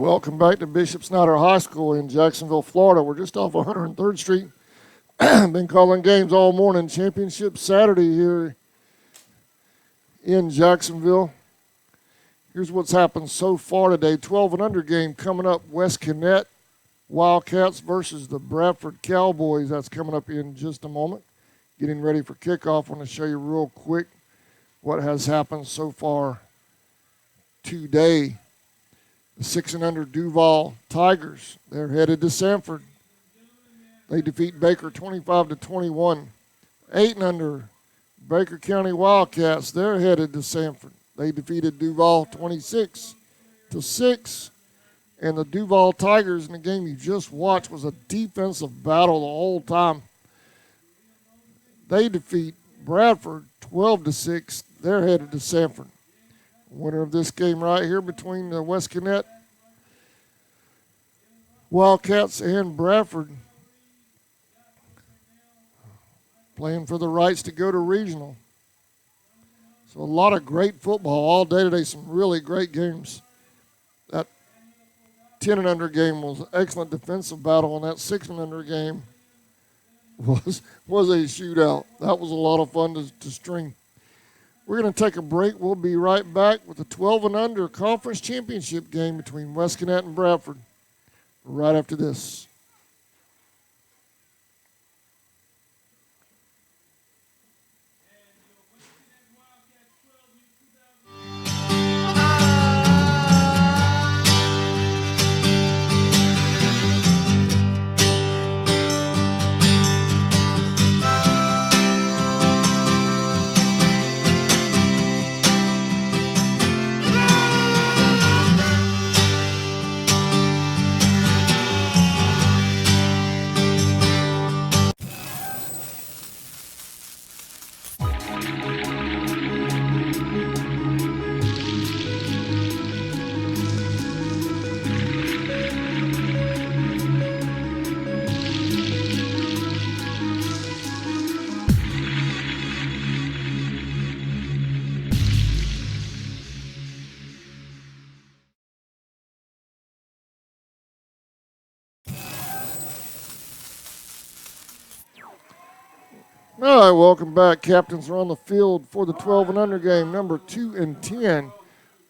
Welcome back to Bishop Snyder High School in Jacksonville, Florida. We're just off 103rd Street. Been calling games all morning. Championship Saturday here in Jacksonville. Here's what's happened so far today. 12 and under game coming up. West Connect Wildcats versus the Bradford Cowboys. That's coming up in just a moment. Getting ready for kickoff. I want to show you real quick what has happened so far today. The 6 and under Duval Tigers, they're headed to Sanford. They defeat Baker 25-21. 8 and under Baker County Wildcats, they're headed to Sanford. They defeated Duval 26-6. And the Duval Tigers in the game you just watched was a defensive battle the whole time. They defeat Bradford 12-6. They're headed to Sanford. Winner of this game right here between the West Connect Wildcats and Bradford, playing for the rights to go to regional. So a lot of great football all day today, some really great games. That 10 and under game was an excellent defensive battle, and that 6 and under game was a shootout. That was a lot of fun to stream. We're going to take a break. We'll be right back with the 12 and under conference championship game between West Connect and Bradford right after this. All right, welcome back. Captains are on the field for the 12 and under game. Number 2 and 10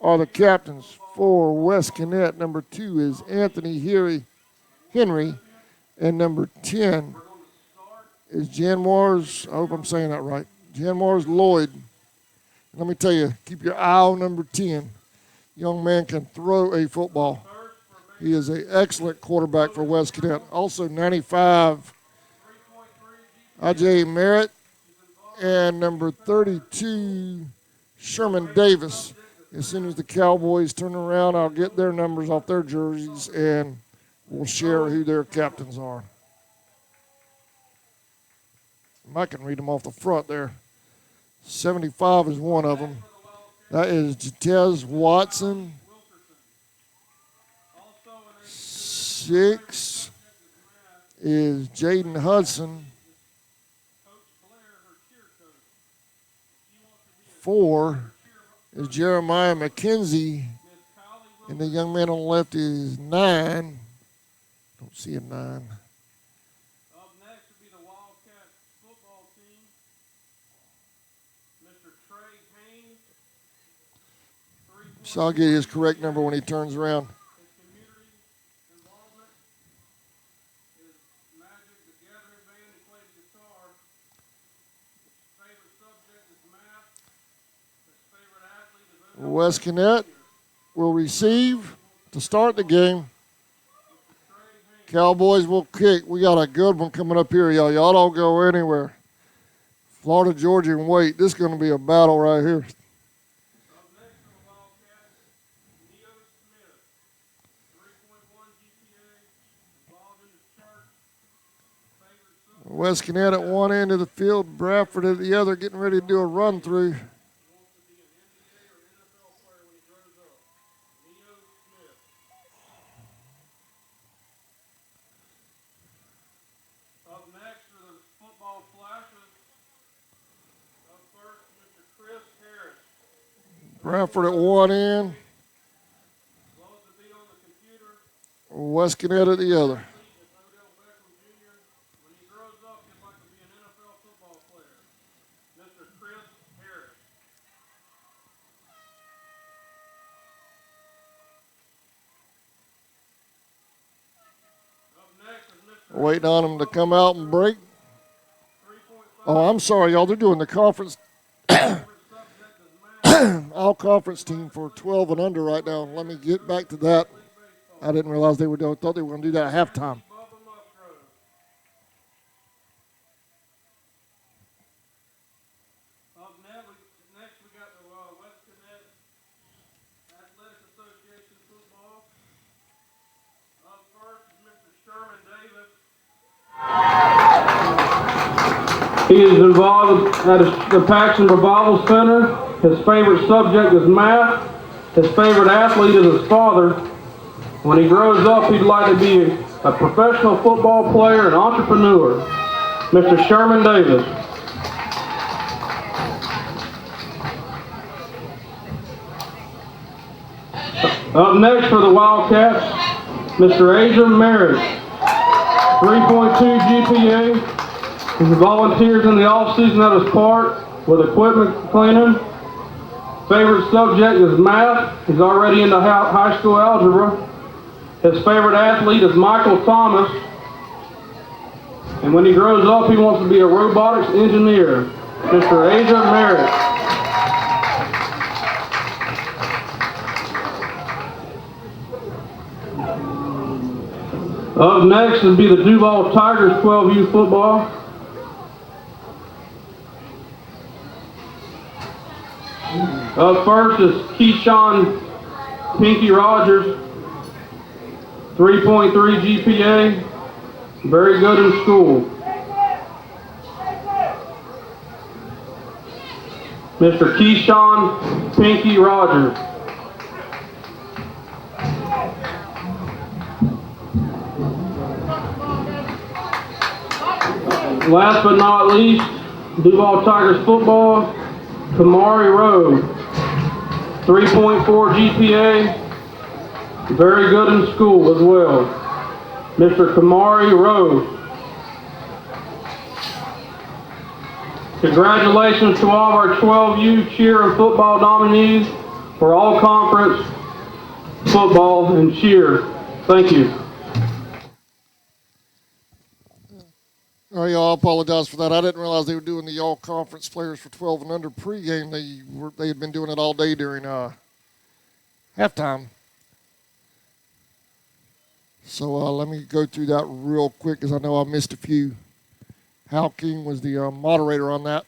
are the captains for West Connect. Number 2 is Anthony Henry, and number 10 is Janwars. I hope I'm saying that right. Janwars Lloyd. Let me tell you, keep your eye on number 10. Young man can throw a football. He is an excellent quarterback for West Connect. Also 95. I.J. Merritt, and number 32, Sherman Davis. As soon as the Cowboys turn around, I'll get their numbers off their jerseys, and we'll share who their captains are. I can read them off the front there. 75 is one of them. That is Jatez Watson. 6 is Jaden Hudson. 4 is Jeremiah McKenzie, and the young man on the left is 9. Don't see a 9. Up next will be the Wildcat football team. Mr. Trey Haynes. So I'll get his correct number when he turns around. His community involvement is Magic, the Gathering Band. He plays guitar. His favorite subject is math. His favorite athlete is West Connect will receive to start the game. Cowboys will kick. We got a good one coming up here, y'all. Y'all don't go anywhere. Florida, Georgia, and wait. This is going to be a battle right here. Up next for the Wildcats, Neo Smith. 3.1 GPA. Involved in the church. Favorite subject. West Connect at one end of the field, Bradford at the other, getting ready to do a run through. Wants to be an NBA or NFL player when he grows up. Neo Smith. Up next are the football flashes. Up first, Mr. Chris Harris. Bradford at one end. Loves to be on the computer. West Connecticut at the other. When he grows up, he'd like to be an NFL football player. Mr. Chris Harris. Up next is Mr. Waiting on them to come out and break. Oh, I'm sorry, y'all. They're doing the conference, all conference team for 12 and under right now. Let me get back to that. I didn't realize they were doing. Thought they were going to do that at halftime. Up next we got the West Connecticut Athletic Association football. Up first is Mr. Sherman Davis. He is involved at the Paxton Revival Center. His favorite subject is math. His favorite athlete is his father. When he grows up, he'd like to be a professional football player and entrepreneur. Mr. Sherman Davis. Up next for the Wildcats, Mr. Adrian Merritt. 3.2 GPA. He volunteers in the off-season at his park with equipment cleaning. Favorite subject is math. He's already into high school algebra. His favorite athlete is Michael Thomas. And when he grows up, he wants to be a robotics engineer. Mr. Adrian Merritt. Up next would be the Duval Tigers 12U football. Up first is Keyshawn Pinky Rogers, 3.3 GPA, very good in school. Mr. Keyshawn Pinky Rogers. Last but not least, Duval Tigers football, Kamari Rowe, 3.4 GPA, very good in school as well. Mr. Kamari Rowe. Congratulations to all of our 12U cheer and football nominees for all conference football and cheer. Thank you. All right, y'all, I apologize for that. I didn't realize they were doing the all-conference players for 12 and under pregame. They had been doing it all day during halftime. So let me go through that real quick because I know I missed a few. Hal King was the moderator on that.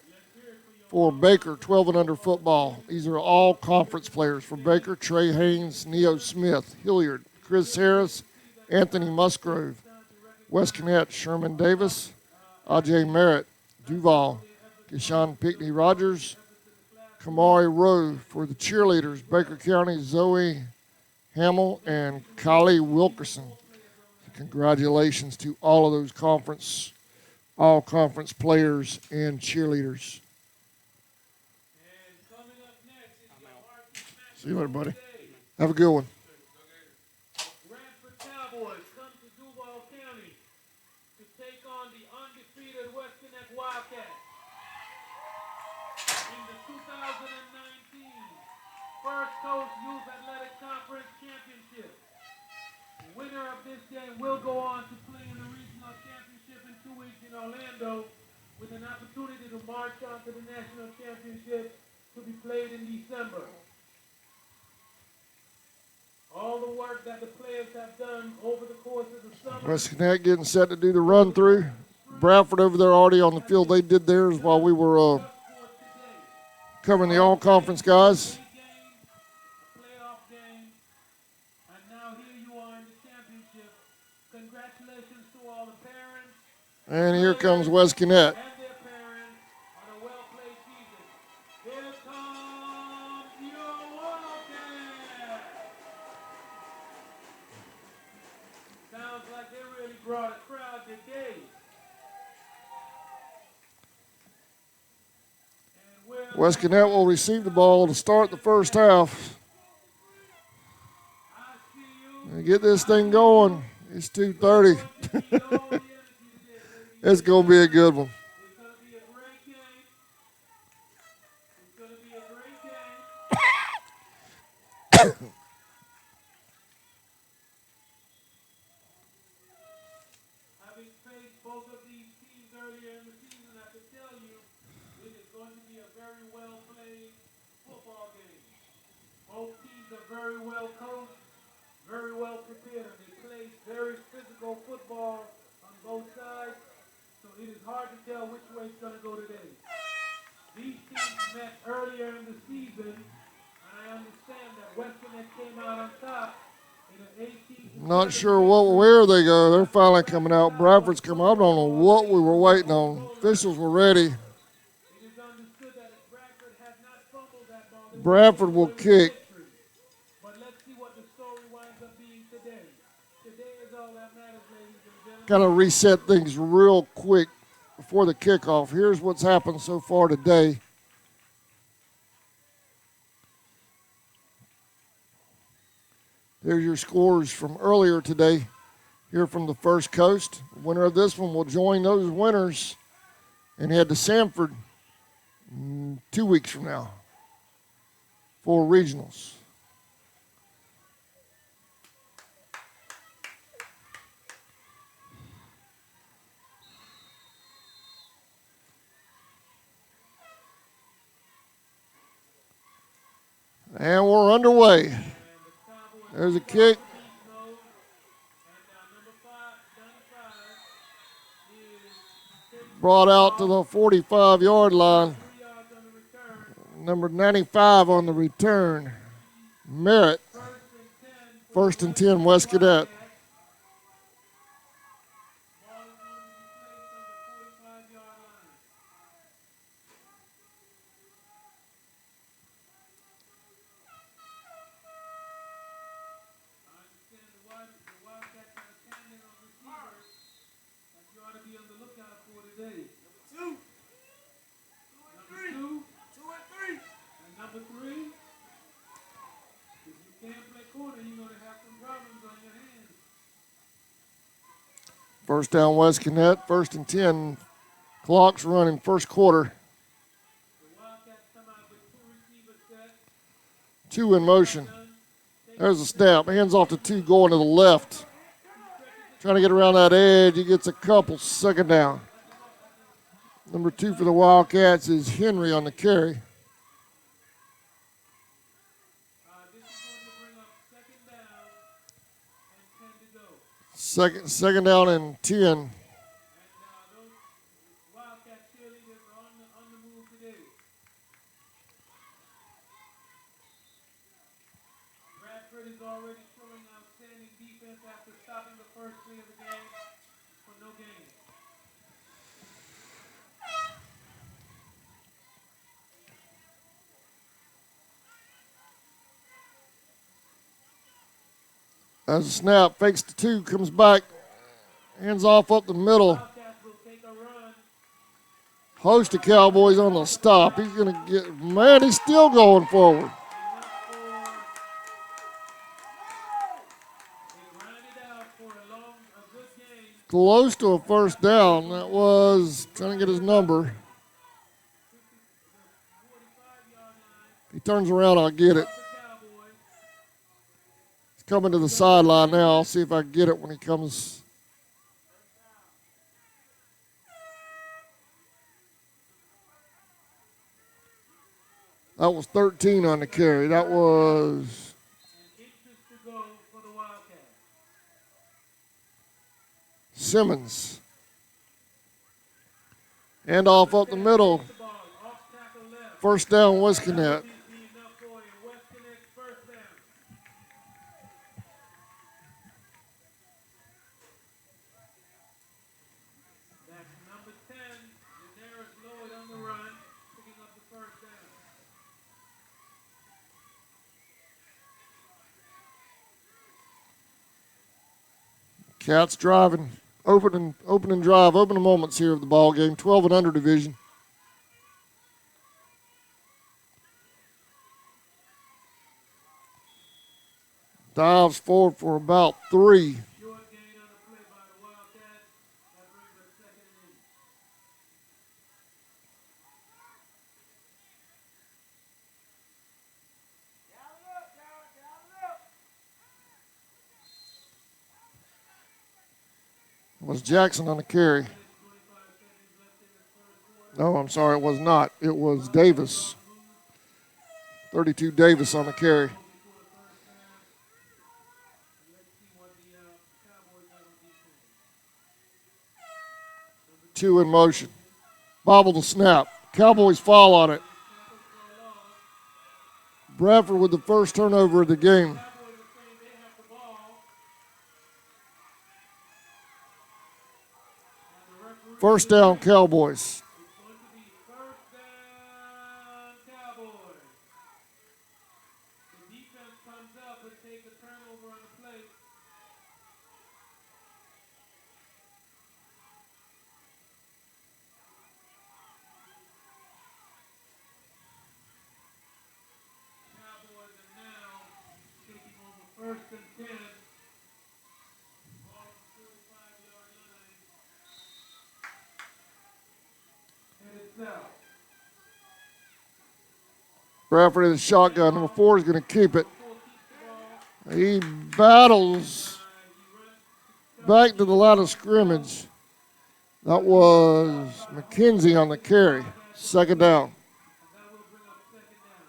For Baker, 12 and under football. These are all conference players. For Baker, Trey Haynes, Neo Smith, Hilliard, Chris Harris, Anthony Musgrove. West Connecticut, Sherman Davis, Ajay Merritt, Duval, Keyshawn Pinckney Rogers, Kamari Rowe. For the cheerleaders, Baker County, Zoe Hamill and Kylie Wilkerson. Congratulations to all of those all conference players and cheerleaders. See you later, buddy. Have a good one. First Coast Youth Athletic Conference Championships. The winner of this game will go on to play in the regional championship in 2 weeks in Orlando, with an opportunity to march on to the national championship to be played in December. All the work that the players have done over the course of the summer. West Connecticut getting set to do the run through. Bradford over there already on the field. They did theirs while we were covering the all-conference guys. Congratulations to all the parents. And here comes West Connecticut. And their parents on a well-played season. Here comes your Wildcats. Sounds like they really brought a crowd today. West Connecticut will receive the ball to start the first half. Get this thing going. It's 2:30. It's going to be a good one. It's going to be a great game. It's going to be a great game. Having faced both of these teams earlier in the season, I can tell you it is going to be a very well played football game. Both teams are very well coached, very well prepared, and they play very physical football on both sides. So it is hard to tell which way it's going to go today. These teams met earlier in the season, and I understand that Western came out on top in an 18. Not sure where they go. They're finally coming out. Bradford's coming out. I don't know what we were waiting on. Officials were ready. It is understood that if Bradford had not fumbled that ball, they would Bradford will kick. victory. But let's see what the story winds up being today. Today is all that matters, ladies and gentlemen. Kind of reset things real quick before the kickoff. Here's what's happened so far today. There's your scores from earlier today here from the First Coast. The winner of this one will join those winners and head to Sanford 2 weeks from now for regionals. And we're underway. There's a kick. Brought out to the 45-yard line. Number 95 on the return. Merritt. 1st and 10, West Cadet. First down, West Cadet. 1st and 10. Clock's running first quarter. Two in motion. There's a snap. Hands off to two going to the left. Trying to get around that edge. He gets a couple. 2nd down. Number 2 for the Wildcats is Henry on the carry. Second down and 10. Bradford is already showing outstanding defense after stopping the first play of the game for no gain. As a snap, fakes the 2, comes back, hands off up the middle. Host of Cowboys on the stop. He's going to get, man, he's still going forward. Close to a first down. That was, trying to get his number. If he turns around, I'll get it. He's coming to the sideline now. I'll see if I can get it when he comes. That was 13 on the carry. That was Simmons. Hand off up the middle. First down, West Cadet. Cats driving, opening drive, opening moments here of the ball game. 12 and under division. Dives forward for about 3. Short gain on the play by the Wildcats. That brings up 2nd and 8. It was Jackson on the carry. 25 seconds left in the first quarter. No, I'm sorry, it was not. It was Davis. 32 Davis on the carry. Before the first half. Let's see what the Cowboys have on defense. 2 in motion. Bobble the snap. Cowboys fall on it. Tackles for a loss. Bradford with the first turnover of the game. Cowboys are saying they have the ball. And the referee First down, Cowboys. is going to be first down Cowboys. The defense comes up and takes a turnover on the play. Cowboys are now taking over first and 10. Ball on the 45-yard line. Headed south. Bradford in the shotgun. Number 4 is going to keep it. Full keeps the ball. He battles He runs. back to the line of scrimmage. That was McKenzie on the carry. Second down. And that will bring up 2nd down.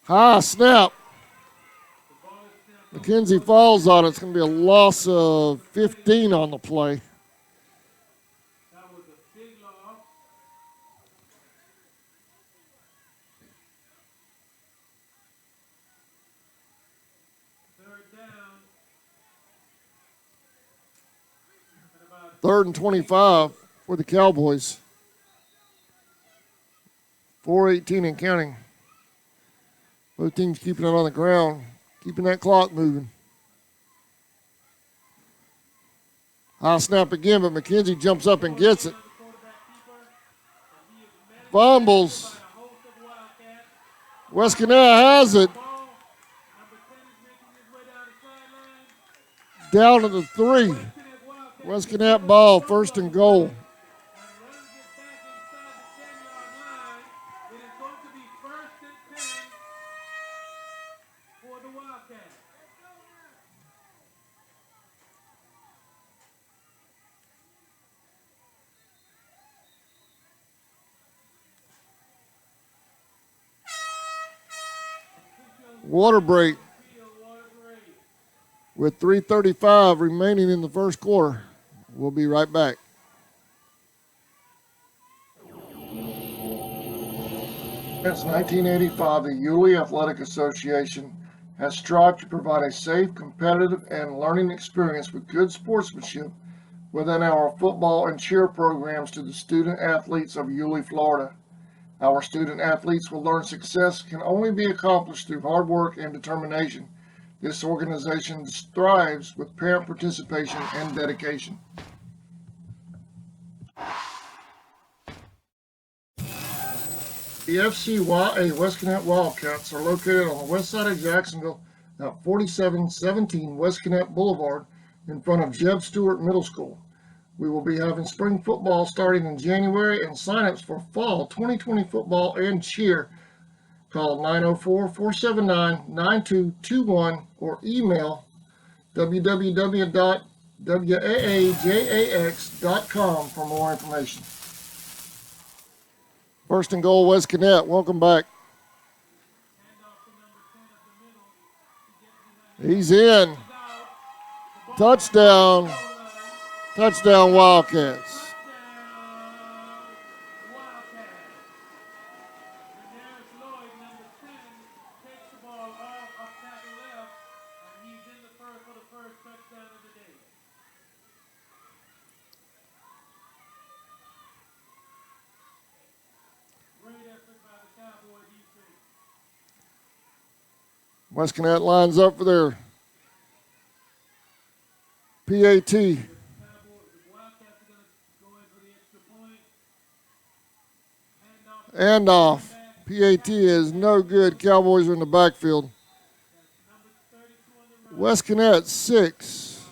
High snap. The ball is snapped. McKenzie falls on it. It's going to be a loss of 15 on the play. That was a big loss. Third down. At about 3rd and 25 for the Cowboys. 4:18 and counting. Both teams keeping it on the ground, keeping that clock moving. High snap again, but McKenzie jumps up and gets it. the quarterback keeper. And he is managed Fumbles. by a host of Wildcats. Wescanette has it. Ball. Number 10 is making his way down the sideline. Down to the 3. Wildcats. Wescanette ball, 1st and goal. And runs it back inside the 10-yard line. It is going to be 1st and 10 for the Wildcats. Water break Field water break. with 3:35 remaining in the first quarter. We'll be right back. Since 1985, the Yulee Athletic Association has strived to provide a safe, competitive, and learning experience with good sportsmanship within our football and cheer programs to the student athletes of Yulee, Florida. Our student athletes will learn success can only be accomplished through hard work and determination. This organization thrives with parent participation and dedication. The FCYA Wescanette Wildcats are located on the west side of Jacksonville at 4717 Wescanette Boulevard in front of Jeb Stewart Middle School. We will be having spring football starting in January, and signups for fall 2020 football and cheer. Call 904-479-9221 or email www.waajax.com for more information. 1st and goal, Wescanette. Welcome back. Handoff to number 10 up the middle. He gets behind. He's in. He's out. The ball Touchdown. goal line. Touchdown, Wildcats. Wildcats. Darius Lloyd, number 10, takes the ball off up tackle left, and he's in the first for the first touchdown of the day. Great effort by the Cowboy defense. West Connect lines up for their PAT. The Wildcats are going to go in for the extra point. Handoff. Handoff. PAT is no good. Cowboys are in the backfield. Number 32 on the run. West Connect 6.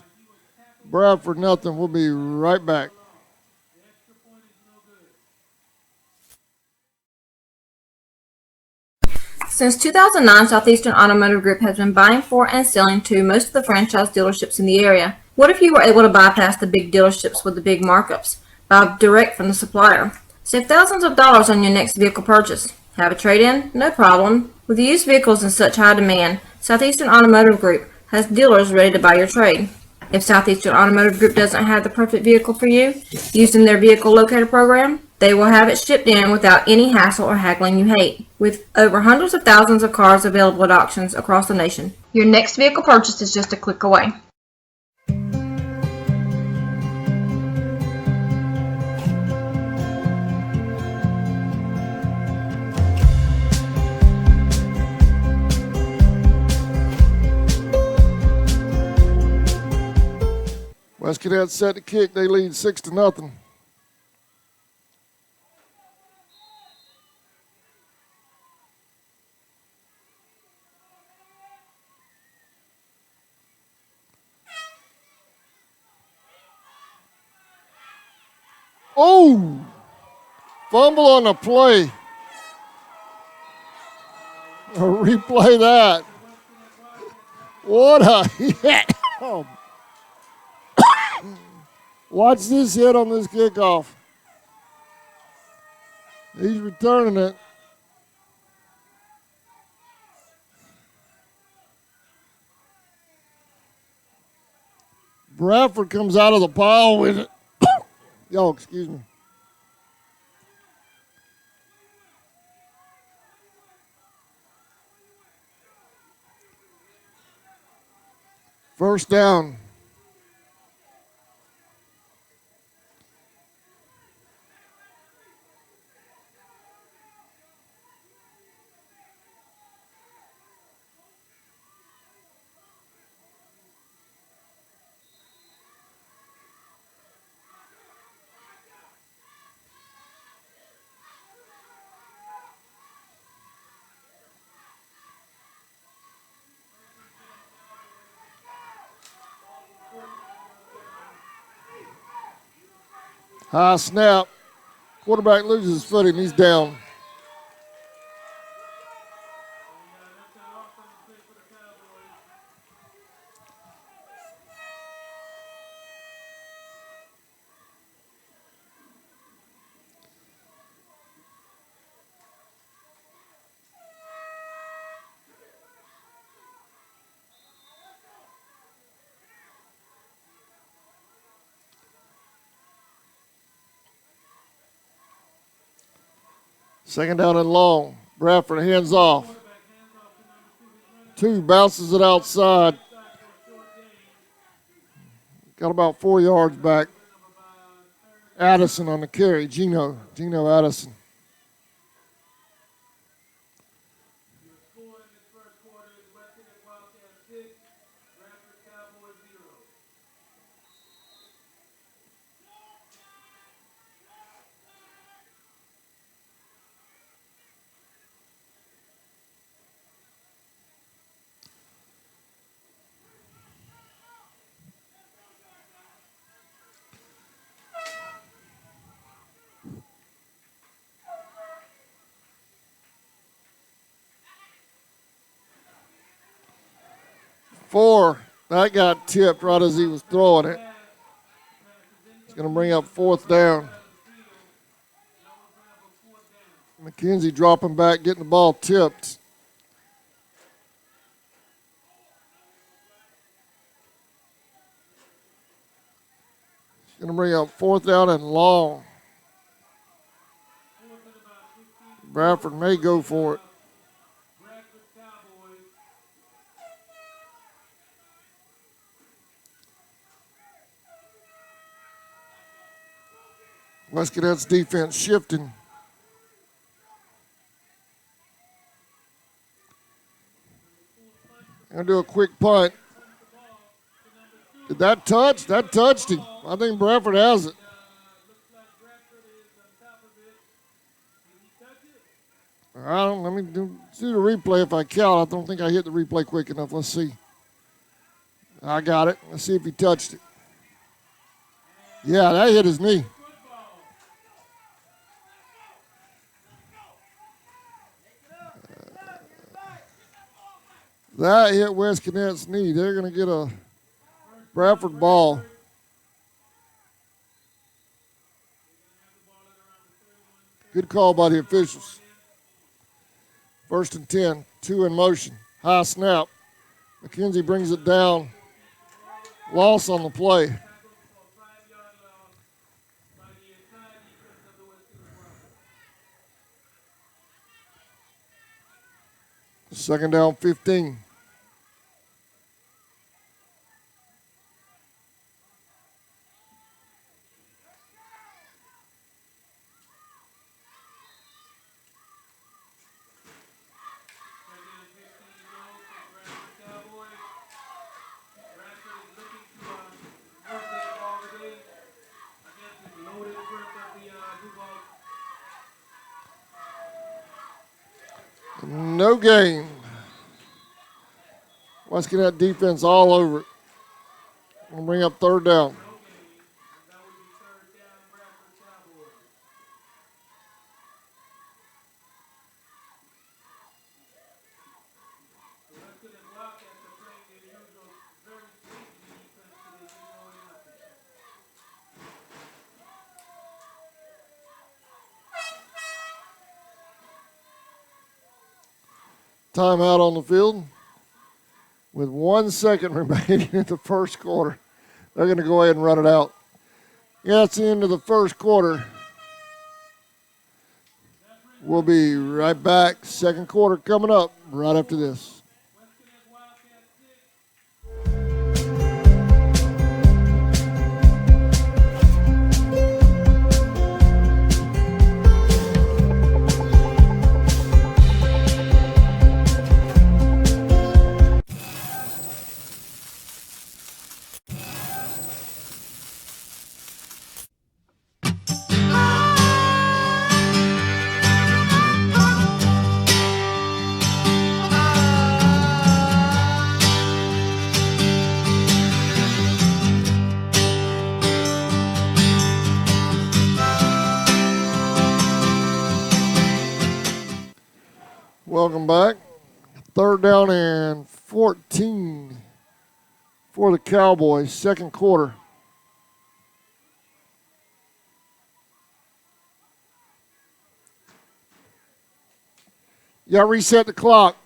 Bradford nothing. We'll be right back. The extra point is no good. Since 2009, Southeastern Automotive Group has been buying for and selling to most of the franchise dealerships in the area. What if you were able to bypass the big dealerships with the big markups? Buy direct from the supplier. Save thousands of dollars on your next vehicle purchase. Have a trade-in? No problem. With used vehicles in such high demand, Southeastern Automotive Group has dealers ready to buy your trade. If Southeastern Automotive Group doesn't have the perfect vehicle for you, using their vehicle locator program, they will have it shipped in without any hassle or haggling you hate. With over hundreds of thousands of cars available at auctions across the nation, your next vehicle purchase is just a click away. West Cadet set to kick. They lead 6-0. Oh! Fumble on the play. Replay that. What a hit. Oh. Watch this hit on this kickoff. He's returning it. Bradford comes out of the pile with it. Yo, excuse me. First down. High snap. Quarterback loses his footing. He's down. Second down and long. Bradford hands off. 2 bounces it outside. Got about 4 yards back. Addison on the carry. Gino Addison. Four. That got tipped right as he was throwing it. It's going to bring up 4th down. McKenzie dropping back, getting the ball tipped. It's going to bring up 4th down and long. Bradford may go for it. West Cadets defense shifting. Gonna do a quick punt. Did that touch? That touched him. I think Bradford has it. I don't. Let me do the replay if I count. I don't think I hit the replay quick enough. Let's see. I got it. Let's see if he touched it. Yeah, that hit his knee. That hit West Cadet's knee. They're going to get a Bradford ball. Good call by the officials. 1st and 10, 2 in motion. High snap. McKenzie brings it down. Loss on the play. Second down, 15. No gain. West Cadet defense all over it. We'll bring up 3rd down. Timeout on the field with 1 second remaining in the first quarter. They're going to go ahead and run it out. Yeah, it's the end of the first quarter. We'll be right back. Second quarter coming up right after this. Welcome back. 3rd down and 14 for the Cowboys, second quarter. Yeah, reset the clock.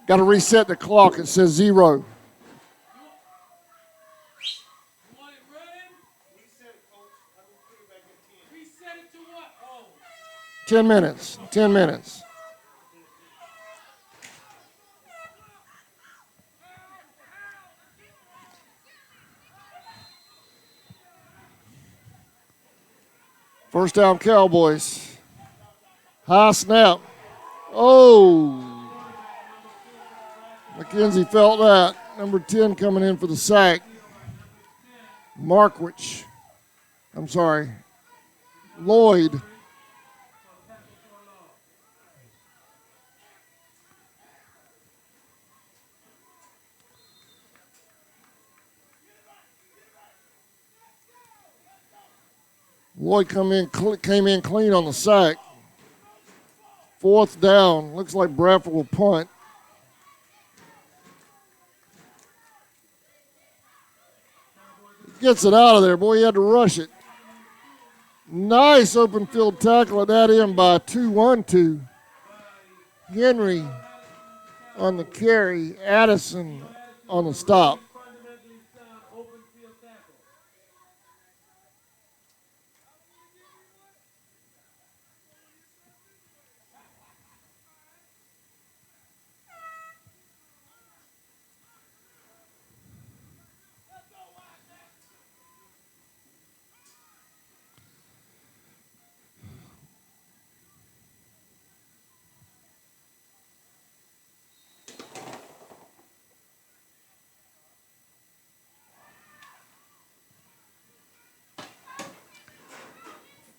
Got to reset the clock. It says 0. Want it running? Reset it, coach. I'm going to put it back at 10. Reset it to what? Oh. 10 minutes. 10 minutes. First down, Cowboys. High snap. Oh. McKenzie felt that. Number 10 coming in for the sack. Lloyd. Lloyd came in clean on the sack. 4th down. Looks like Bradford will punt. Gets it out of there. Boy, he had to rush it. Nice open field tackle at that end by 2-1-2. Henry on the carry. Addison on the stop.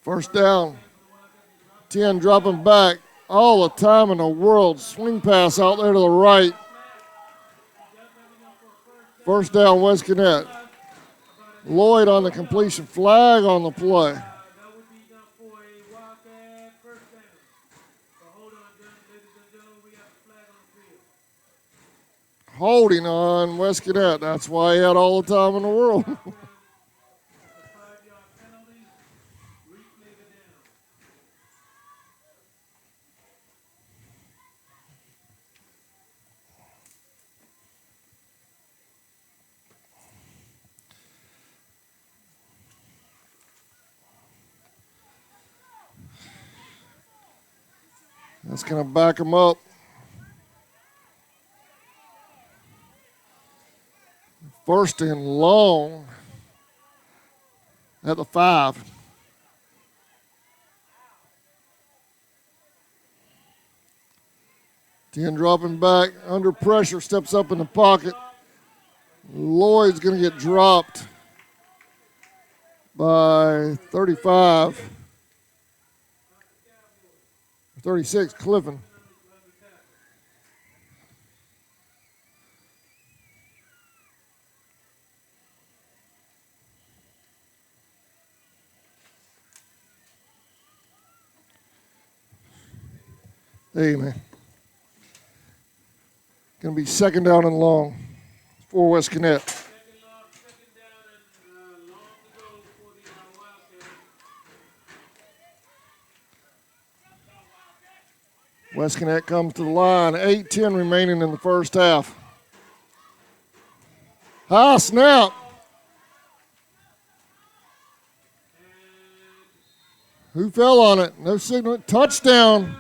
First down. 10 dropping back. All the time in the world. Swing pass out there to the right. First down, West Gwinnett. Lloyd on the completion. Flag on the play. That would be enough for a Wildcat first down. So hold on, ladies and gentlemen, we have a flag on the field. Holding on West Gwinnett. That's why he had all the time in the world. A 5-yard penalty, replay the down. That's going to back him up. First and long at the 5. Ten dropping back, under pressure, steps up in the pocket. Lloyd's going to get dropped by 35. 36, Clifton. Hey, man. Going to be second down and long for West Gwinnett. Second down and long to go for the Wildcats. West Gwinnett comes to the line. 8:10 remaining in the first half. High snap. Who fell on it? No signal. Touchdown.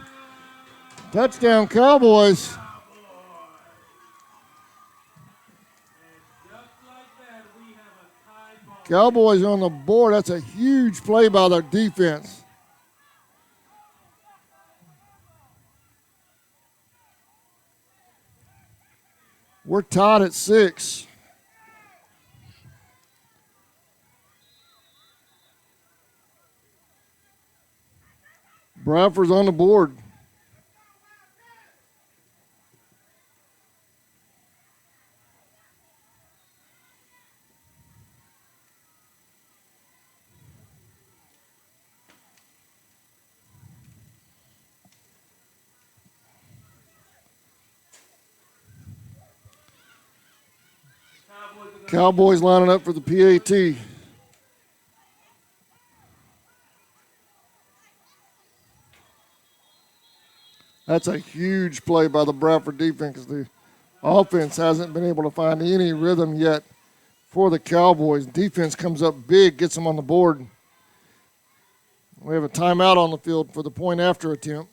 Touchdown, Cowboys. Just like that, we have a tie ball. Cowboys on the board. That's a huge play by their defense. We're tied at 6. Bradford's on the board. Cowboys lining up for the PAT. That's a huge play by the Bradford defense because the offense hasn't been able to find any rhythm yet for the Cowboys. Defense comes up big, gets them on the board. We have a timeout on the field for the point after attempt.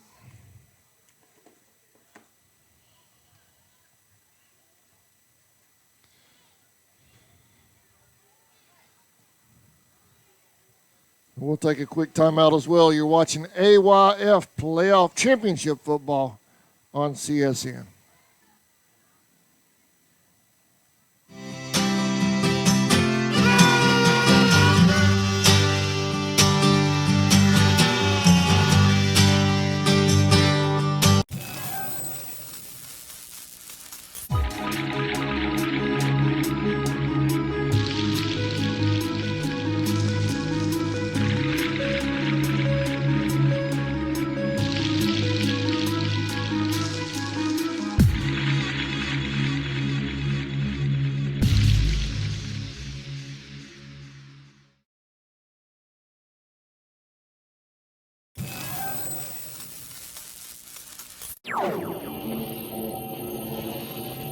We'll take a quick timeout as well. You're watching AYF Playoff Championship football on CSN.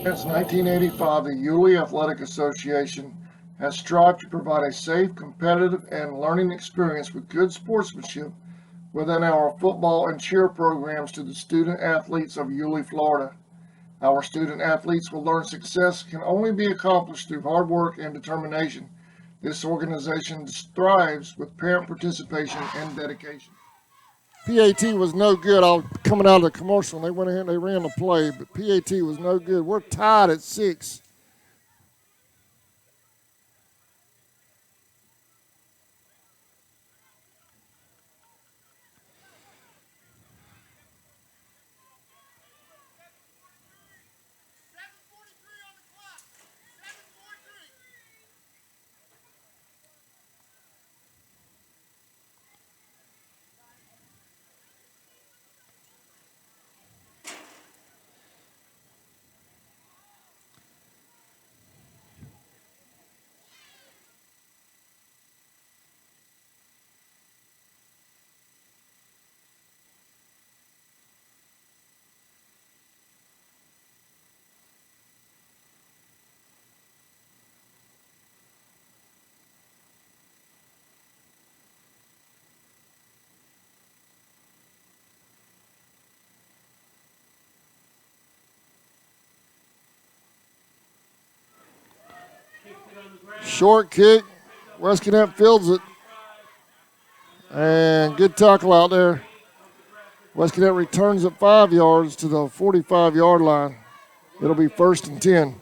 Since 1985, the Yulee Athletic Association has strived to provide a safe, competitive, and learning experience with good sportsmanship within our football and cheer programs to the student athletes of Yulee, Florida. Our student athletes will learn success can only be accomplished through hard work and determination. This organization strives with parent participation and dedication. PAT was no good. I was coming out of the commercial, and they went ahead and they ran the play, but PAT was no good. We're tied at 6. Short kick. Westconnett fields it. And good tackle out there. Westconnett returns it 5 yards to the 45-yard line. It'll be 1st and 10.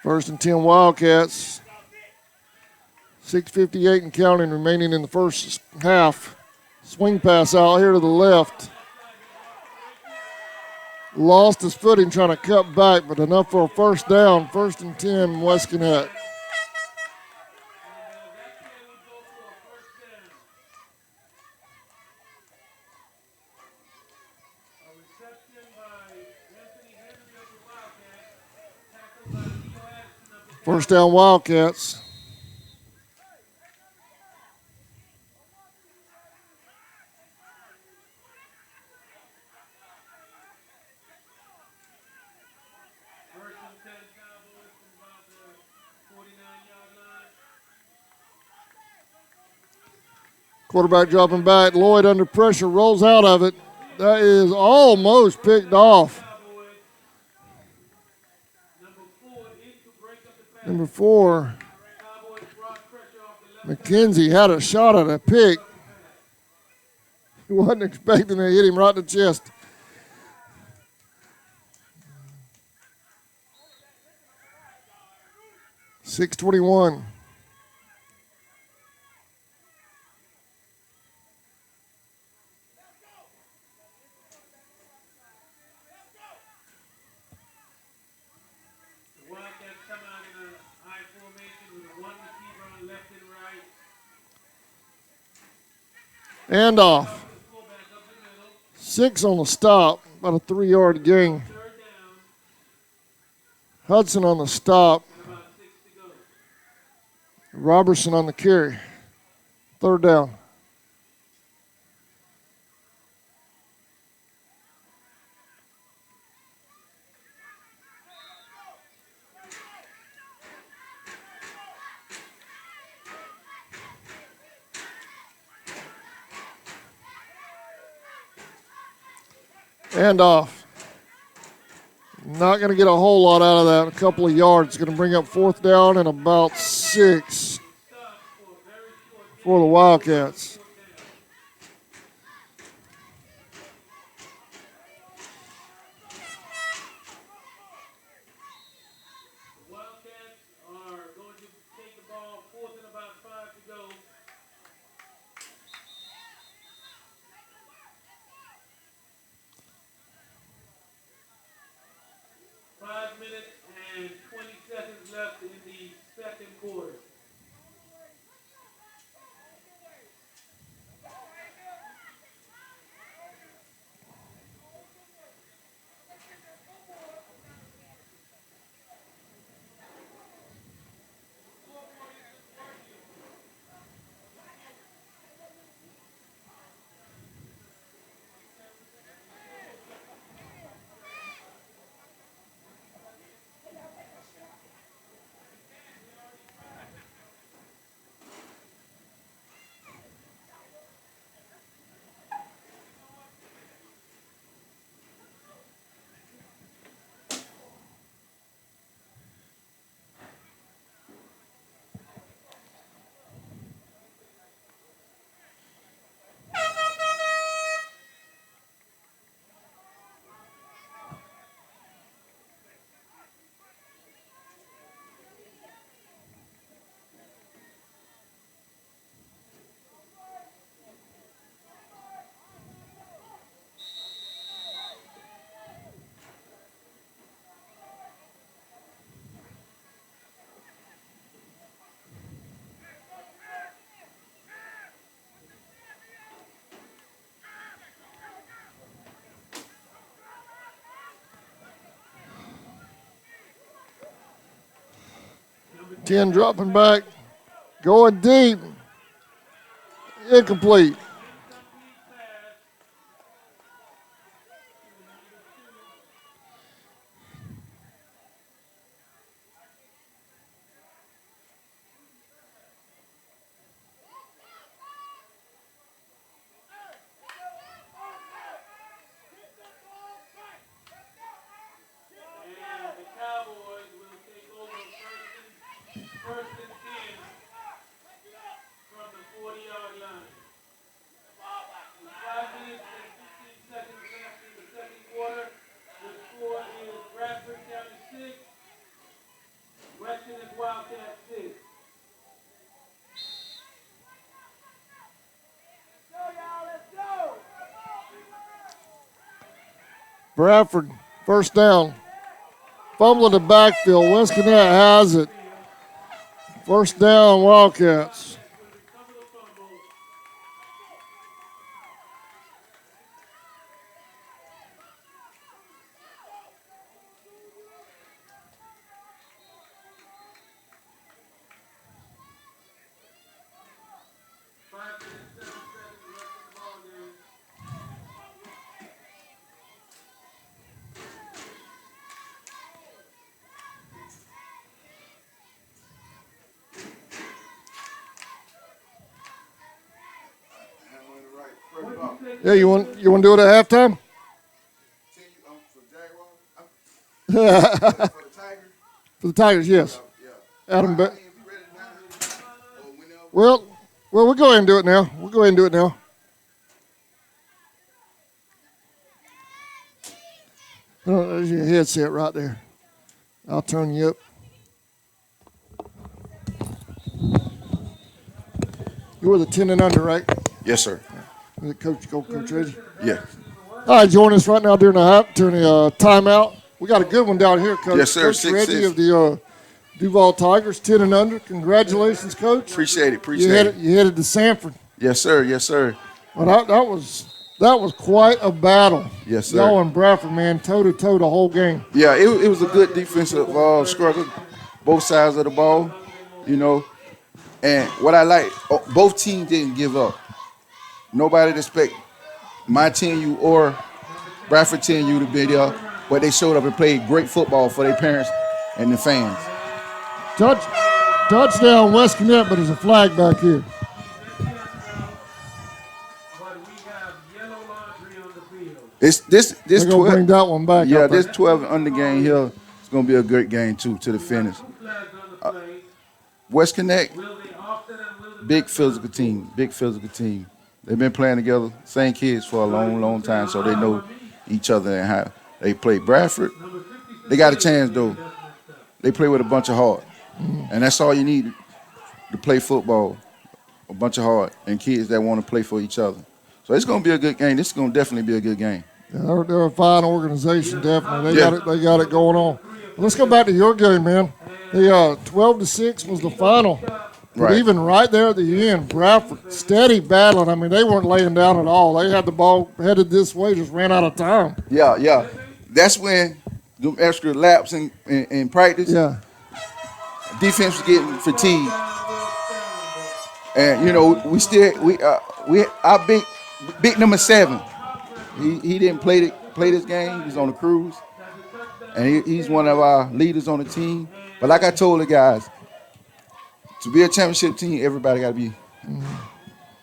First and 10 Wildcats. 6:58 and counting remaining in the first half. Swing pass out here to the left. Lost his footing trying to cut back, but enough for a first down. 1st and 10 Westconnett. First down Wildcats. Quarterback dropping back. Lloyd under pressure, rolls out of it. That is almost picked off. Number 4, McKenzie had a shot at a pick. He wasn't expecting to hit him right in the chest. .621. And off. 6 on the stop, about a 3-yard gain. Hudson on the stop. Robertson on the carry. 3rd down. And off. Not going to get a whole lot out of that. A couple of yards. Going to bring up 4th down and about 6 for the Wildcats. Ten dropping back, going deep. Incomplete. And the Cowboys will take over first and 10 from the 40-yard line. With 5 minutes and 15 seconds left in the second quarter, the score is Bradford County 6, Western Wildcat 6. Bradford, first down. Fumble in the backfield. West Connect has it. First down, Wildcats. Yeah, you want to do it at halftime? For the Tigers, yes. Adam, well, we'll go ahead and do it now. Oh, there's your headset right there. I'll turn you up. You were the 10 and under, right? Yes, sir. Coach Reggie. Yeah. All right, join us right now during the timeout. We got a good one down here, Coach. Yes, sir. Coach Reggie of the Duval Tigers, 10 and under. Congratulations, Coach. Appreciate it. You headed to Sanford. Yes, sir. Yes, sir. Well, that was quite a battle. Yes, sir. Y'all and Bradford, man, toe to toe the whole game. Yeah, it was a good defensive struggle, both sides of the ball, you know. And what I like, both teams didn't give up. Nobody expect my 10U or Bradford 10U to be there, but they showed up and played great football for their parents and the fans. Touchdown West Connect, but there's a flag back here. But we have yellow laundry on the field. This They're gonna 12, bring that one back. yeah, I think. this 12 under game here is gonna be a great game too to the finish. Two flags on the play. West Connect, Will they offset and will the big physical team. They've been playing together, same kids for a long, long time, so they know each other and how they play. Bradford, they got a chance though. They play with a bunch of heart, and that's all you need to play football. A bunch of heart and kids that want to play for each other. So it's going to be a good game. This is going to definitely be a good game. Yeah, they're a fine organization, definitely. They Yeah. got it going on. Let's go back to your game, man. The 12-6 was the final. But Right. even right there at the end, Bradford steady battling. I mean, they weren't laying down at all. They had the ball headed this way, just ran out of time. Yeah. That's when the extra laps in practice, Yeah. defense was getting fatigued. And, you know, our big number 7, he didn't play this game. He was on a cruise. And he's one of our leaders on the team. But like I told the guys, to be a championship team, everybody got to be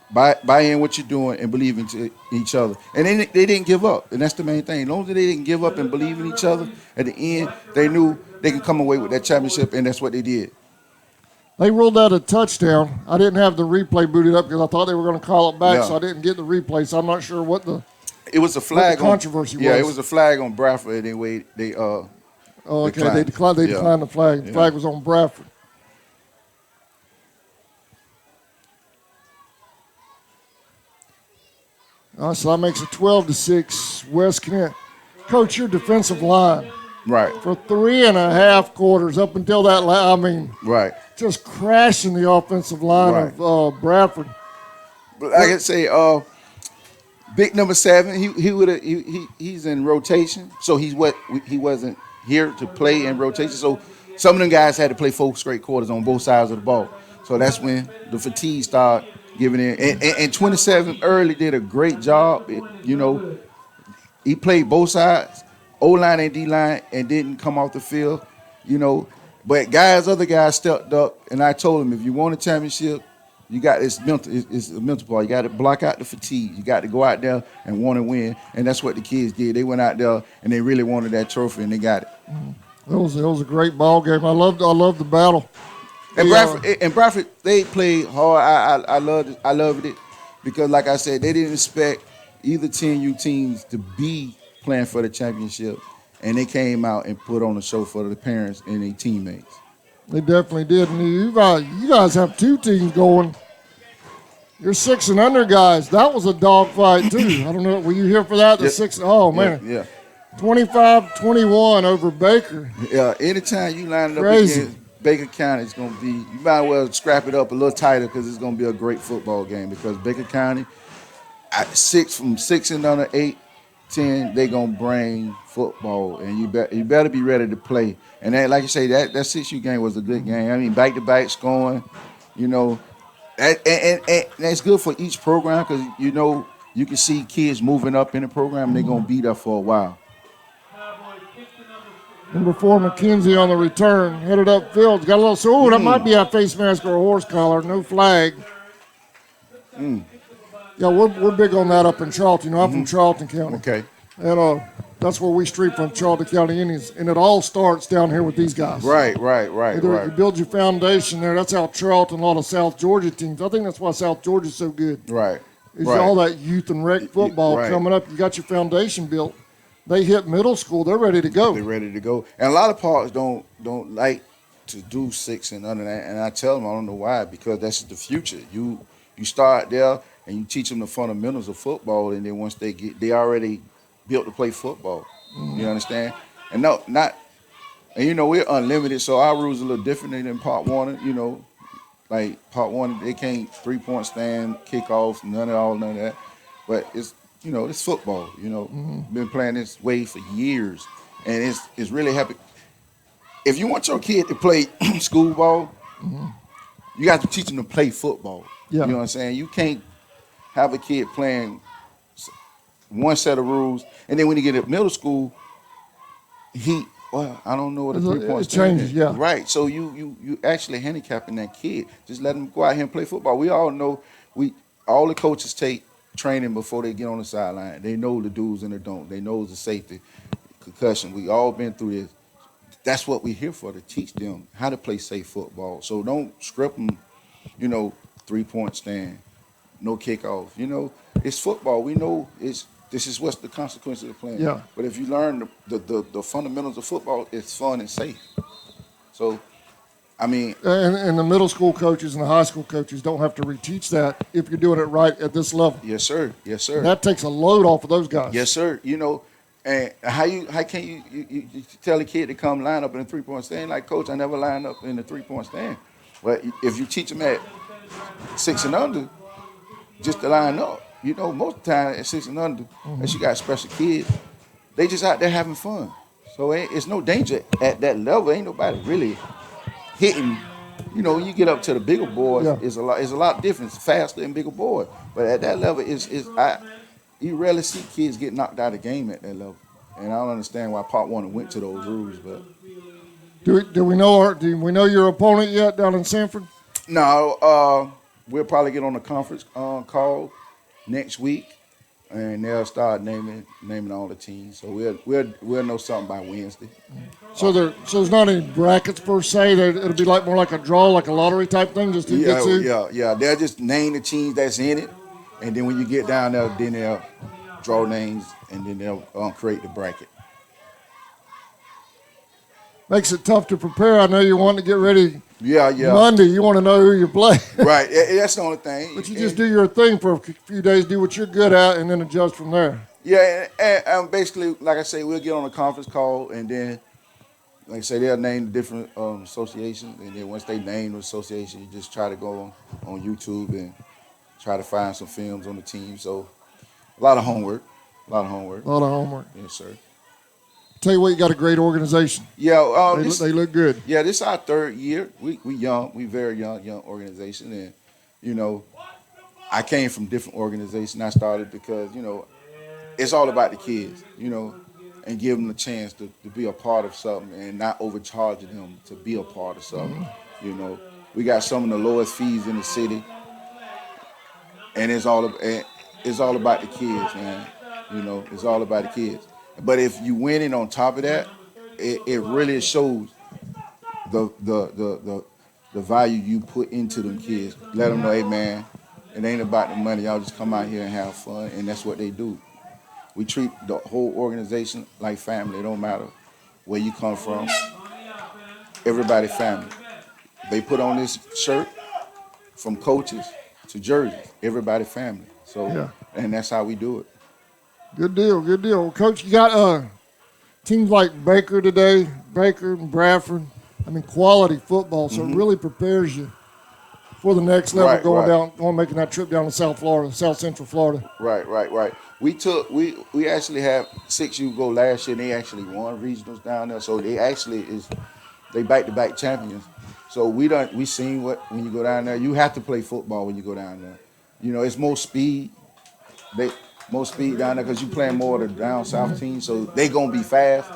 buy in what you're doing and believe in each other. And they didn't give up, and that's the main thing. As long as they didn't give up and believe in each other, at the end, they knew they could come away with that championship, and that's what they did. They ruled out a touchdown. I didn't have the replay booted up because I thought they were going to call it back, Yeah. so I didn't get the replay. So I'm not sure what the It was a flag controversy Yeah, was. it was a flag on Bradford. They Oh, okay. declined. They declined. They Yeah. declined the flag. The Yeah. flag was on Bradford. So that makes it 12-6. West Kent. Coach, your defensive line right, for 3.5 quarters up until that. right. Just crashing the offensive line Right. of Bradford. But like I say, big number 7, he's in rotation, so he wasn't here to play in rotation. So some of them guys had to play 4 straight quarters on both sides of the ball. So that's when the fatigue started giving in. And 27 early did a great job. He played both sides, O-line and D-line, and didn't come off the field, But other guys stepped up, and I told him, if you want a championship, you got it's mental. It's a mental part. You got to block out the fatigue. You got to go out there and want to win, and that's what the kids did. They went out there and they really wanted that trophy, and they got it. It was a great ball game. I loved the battle. And Bradford, they played hard. I loved it because, like I said, they didn't expect either 10U teams to be playing for the championship, and they came out and put on a show for the parents and their teammates. They definitely did. And you guys have two teams going. You're 6 and under guys. That was a dogfight too. I don't know. Were you here for that? The Yeah. 6. Oh man. Yeah. 25-21 over Baker. Yeah. Anytime you line it up Crazy. against Baker County, it's gonna be. You might as well scrap it up a little tighter because it's gonna be a great football game. Because Baker County, from 6 and under 8-10, they gonna bring football, and you better be ready to play. And that, like you say, that 6U game was a good game. I mean, back-to-back scoring, and that's good for each program because you can see kids moving up in the program, and they're gonna be there for a while. Number 4, McKenzie on the return, headed upfield. Got a little. So that might be a face mask or a horse collar. No flag. Yeah, we're big on that up in Charlton. I'm from Charlton County. Okay. And that's where we street from, Charlton County Indians. And it all starts down here with these guys. Right. You build your foundation there. That's how Charlton, a lot of South Georgia teams. I think that's why South Georgia's so good. Right. Is all that youth and rec football Right. coming up. You got your foundation built. They hit middle school, they're ready to go. They're ready to go. And a lot of parks don't like to do 6 and under that. And I tell them I don't know why, because that's the future. You start there and you teach them the fundamentals of football, and then once they already built to play football. You understand? And we're unlimited, so our rules are a little different than Part 1. Like Part 1, they can't 3-point stand, kickoffs, none of that. But it's football. Been playing this way for years, and it's really happy. If you want your kid to play school ball, you got to teach them to play football. Yeah. You know what I'm saying? You can't have a kid playing one set of rules, and then when you get to middle school, I don't know what a 3-point stand changes, is. yeah. Right. So you actually handicapping that kid. Just let them go out here and play football. We all know all the coaches take training before they get on the sideline. They know the do's and the don't. They know the safety, concussion. We all been through this. That's what we're here for, to teach them how to play safe football. So don't script them, 3-point stand, no kickoff. It's football. We know this is what's the consequences of playing. Yeah. But if you learn the fundamentals of football, it's fun and safe. So, I mean, And the middle school coaches and the high school coaches don't have to reteach that if you're doing it right at this level. yes, sir. Yes, sir. That takes a load off of those guys. Yes, sir. And how can you tell a kid to come line up in a 3-point stand? Like, coach, I never line up in a 3-point stand. But if you teach them at 6 and under, just to line up, most of the time at 6 and under, unless you got special kids, they just out there having fun. So it's no danger at that level. Ain't nobody really hitting. When you get up to the bigger boys, it's a lot different. It's faster and bigger boys. But at that level, you rarely see kids get knocked out of the game at that level. And I don't understand why Part 1 went to those rules. But Do we know your opponent yet down in Sanford? no, we'll probably get on a conference call next week, and they'll start naming all the teams. So we'll know something by Wednesday. So there's not any brackets per se. It'll be more like a draw, like a lottery type thing. Just to get to. Yeah. They'll just name the teams that's in it, and then when you get down there, then they'll draw names, and then they'll create the bracket. Makes it tough to prepare. I know you want to get ready. Yeah. Monday, you want to know who you play. Right. That's the only thing. But you just do your thing for a few days, do what you're good at, and then adjust from there. Yeah, and basically, like I say, we'll get on a conference call, and then, like I say, they'll name the different associations, and then once they name the association, you just try to go on YouTube and try to find some films on the team. So, a lot of homework. A lot of homework. Yes, sir. Tell you what, you got a great organization. Yeah, They look good. Yeah, this is our 3rd year. We young, we very young organization, and I came from different organizations. I started because, it's all about the kids, and give them a chance to be a part of something and not overcharging them to be a part of something. We got some of the lowest fees in the city, and it's all about the kids, man. It's all about the kids. But if you win it on top of that, it really shows the value you put into them kids. Let them know, hey man, it ain't about the money. Y'all just come out here and have fun, and that's what they do. We treat the whole organization like family. It don't matter where you come from. Everybody family. They put on this shirt from coaches to jerseys. Everybody family. So, Yeah. And that's how we do it. Good deal, good deal. Coach, you got teams like Baker today, Baker and Bradford. I mean, quality football, so it really prepares you for the next level, making that trip down to South Central Florida. Right. We actually have 6U go last year, and they actually won regionals down there. So they back-to-back champions. So we seen when you go down there, you have to play football when you go down there. It's more speed. More speed down there because you playing more of the down south team, so they gonna be fast.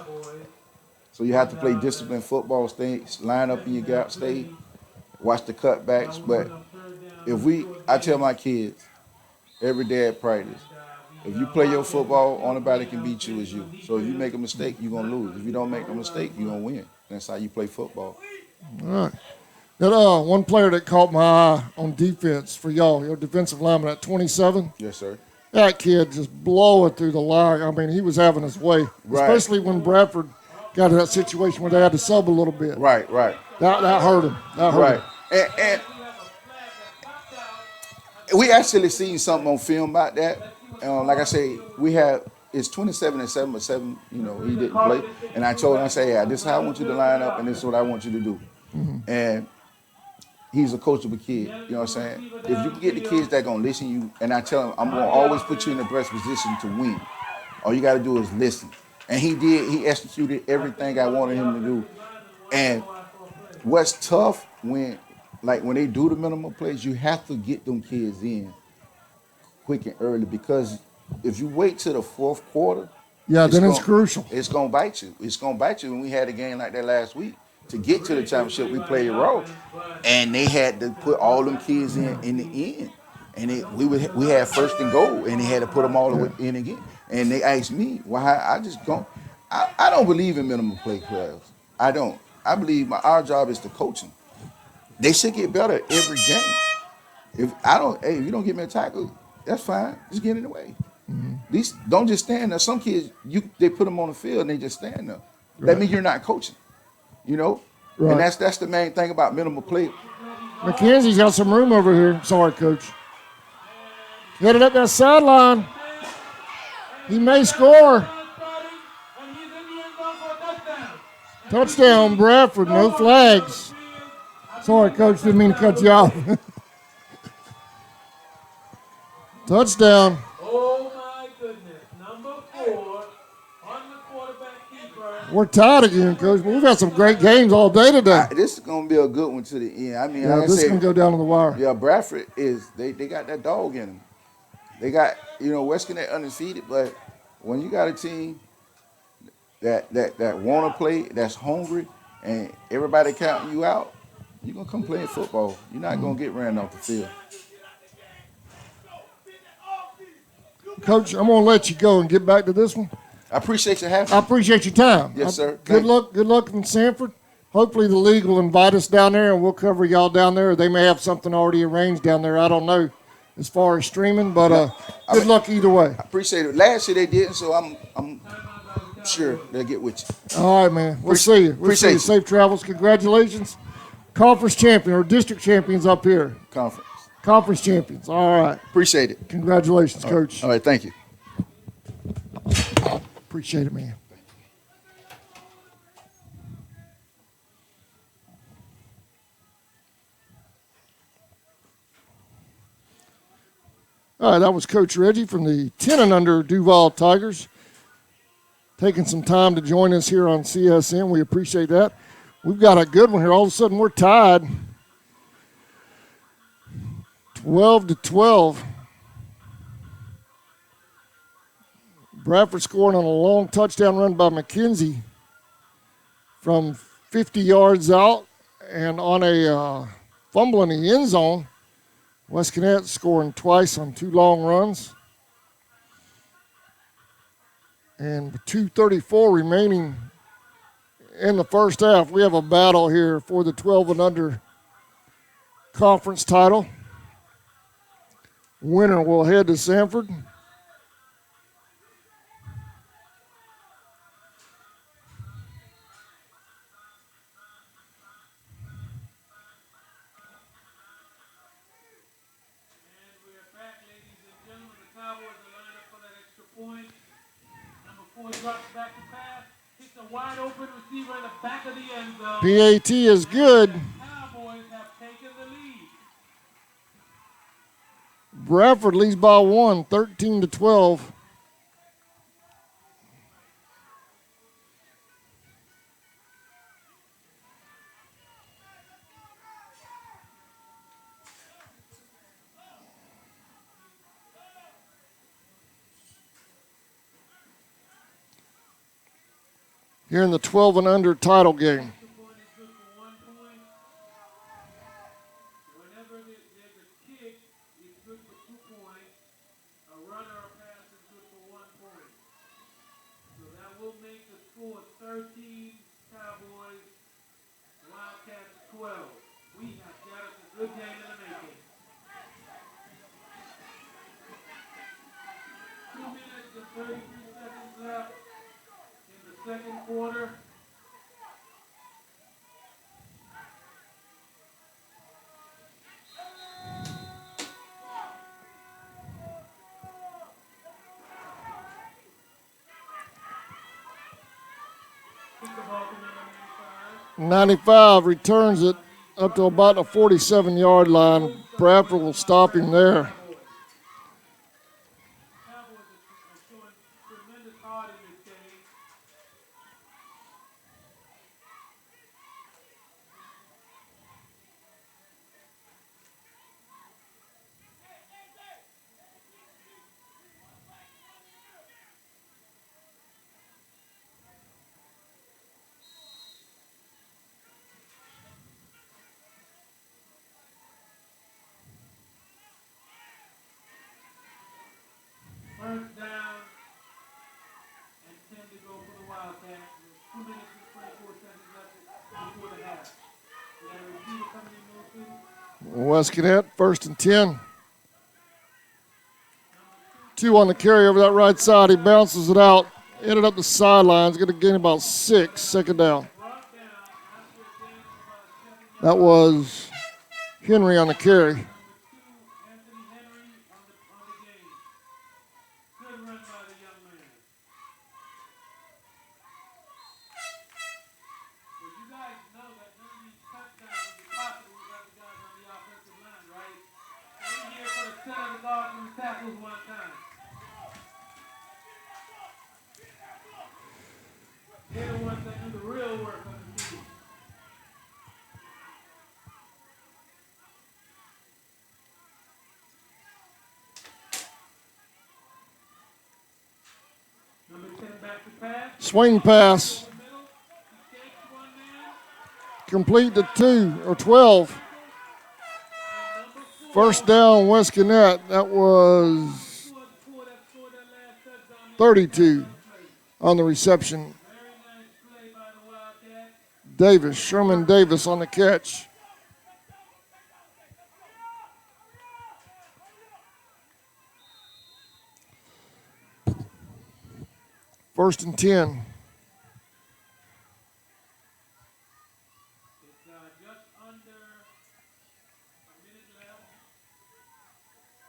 So you have to play disciplined football, line up in your gap, watch the cutbacks. But I tell my kids every day at practice, if you play your football, only nobody can beat you is you. So if you make a mistake, you're gonna lose. If you don't make a mistake, you're gonna win. That's how you play football. All right. That one player that caught my eye on defense for y'all, your defensive lineman at 27. Yes, sir. That kid just blowing through the line. I mean, he was having his way, especially when Bradford got in that situation where they had to sub a little bit. Right. That hurt him. Right. And we actually seen something on film about that. Like I say, it's 27-7, but 7, he didn't play. And I told him, this is how I want you to line up, and this is what I want you to do. Mm-hmm. And he's a coachable kid, you know what I'm saying? If you can get the kids that gonna listen to you, and I tell him, I'm gonna always put you in the best position to win. All you gotta do is listen. And he executed everything I wanted him to do. And what's tough when they do the minimum plays, you have to get them kids in quick and early, because if you wait till the fourth quarter, it's crucial. It's gonna bite you. It's gonna bite you. When we had a game like that last week, to get to the championship, we played raw, and they had to put all them kids in the end. And we had first and goal, and they had to put them all in again. And they asked me why. I don't believe in minimum play players. I don't. I believe our job is to coach them. They should get better every game. If you don't give me a tackle, that's fine. Just get in the way. Mm-hmm. Don't just stand there. Some kids, they put them on the field and they just stand there. Right. That means you're not coaching. Right. And that's the main thing about minimal play. McKenzie's got some room over here. Sorry, Coach. Headed up that sideline. He may score. Touchdown, Bradford. No flags. Sorry, Coach. Didn't mean to cut you off. Touchdown. Oh, my goodness. Number 4 on the quarterback keeper. We're tied again, Coach. We've had some great games all day today. This is going to be a good one to the end. I mean, this is going to go down to the wire. Yeah, Bradford they got that dog in them. They got, West Connect undefeated, but when you got a team that want to play, that's hungry, and everybody counting you out, you're going to come play football. You're not going to get ran off the field. Coach, I'm going to let you go and get back to this one. I appreciate you having me. I appreciate your time. Yes, sir. Good luck in Sanford. Hopefully the league will invite us down there, and we'll cover y'all down there. They may have something already arranged down there. I don't know as far as streaming, but good luck either way. I appreciate it. Last year they didn't, so I'm sure they'll get with you. All right, man. We'll see you. Appreciate you. Safe travels. Congratulations. Conference champion or district champions up here. Conference champions. All right. Appreciate it. Congratulations, Coach. All right, thank you. Appreciate it, man. All right, that was Coach Reggie from the 10 and under Duval Tigers. Taking some time to join us here on CSN. We appreciate that. We've got a good one here. All of a sudden, we're tied 12-12. Bradford scoring on a long touchdown run by McKenzie from 50 yards out, and on a fumble in the end zone. West Connect scoring twice on 2 long runs. And 2:34 remaining in the first half. We have a battle here for the 12 and under conference title. Winner will head to Sanford. Drops back to pass, hits a wide open receiver in the back of the end zone. PAT is good. Cowboys have taken the lead. Bradford leads by 1, 13-12. Here in the 12 and under title game. Whenever there's a kick, it's good for 2 points. A runner or pass is good for 1 point. So that will make the score 13 Cowboys, Wildcats 12. We have got us a good game in the making. 2 minutes and 33 seconds left in the second quarter. Kick the ball to number 95. 95 returns it up to about the 47-yard line. Bradford will stop him there. Cowboys are showing tremendous heart in this game. First down and 10 to go for the Wildcats. There's 2 minutes and 24 seconds left before the half. We got a receiver coming in motion. West Connect, 1st and 10. 2 on the carry over that right side. He bounces it out. Ended up the sidelines. Going to gain about 6. Second down. Brought down after a gain of about 7 yards. That was Henry on the carry. Number 2, Anthony Henry on the game. Good run by the young man. Well, you guys know that none of these touchdowns will be possible without the guys on the offensive line, right? We're here for the center of the guard and the tackles one time. They're the ones that do the real work on the field. Number 10 back to pass. Swing pass. In the middle. He takes one man. Complete to 2 or 12. And number 4. First down, West Connect. That was Scored that last touchdown. 32 on the reception. Very nice play by the Wildcats. Davis, Sherman Davis on the catch. First and 10. It's just under a minute left.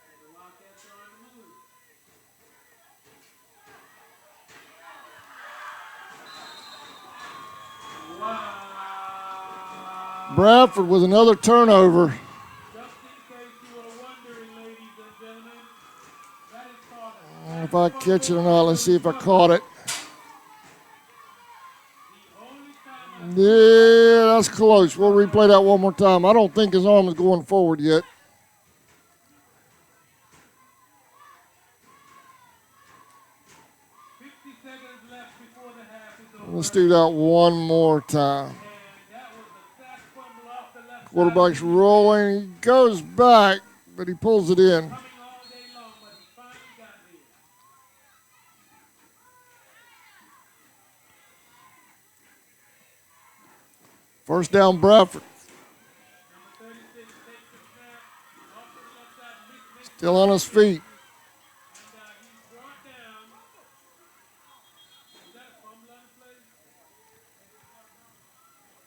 And the Wildcats are on the move. Wow. Bradford with another turnover. Just in case you were wondering, ladies and gentlemen, that is called If I catch it or not, let's see if I caught it. the only time Yeah, that's close. We'll replay that one more time. I don't think his arm is going forward yet. Let's do that one more time. Quarterback's rolling. He goes back, but he pulls it in. First down, Bradford. Still on his feet.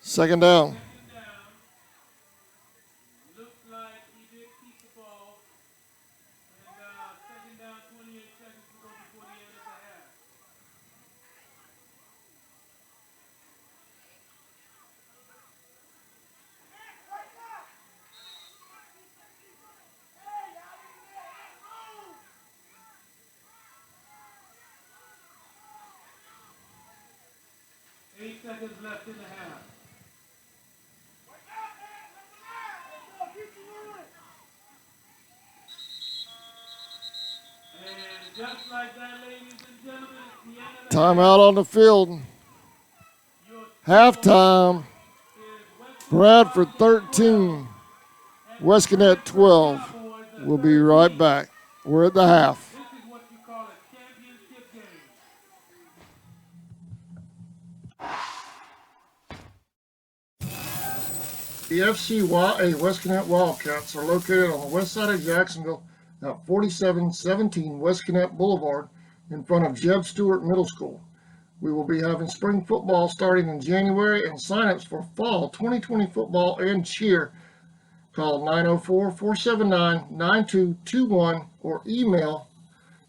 Second down. Looks like he did keep the ball. And second down, 28 seconds to go before the end of the half. Seconds left in the half. And just like that, ladies and gentlemen, it's the end of the Timeout on the field. Halftime. Bradford 13. West Gwinnett 12. We'll be right back. We're at the half. This is what you call a championship game. The FCYA West Gwinnett Wildcats are located on the west side of Jacksonville at 4717 West Gwinnett Boulevard in front of Jeb Stewart Middle School. We will be having spring football starting in January, and signups for fall 2020 football and cheer. Call 904-479-9221 or email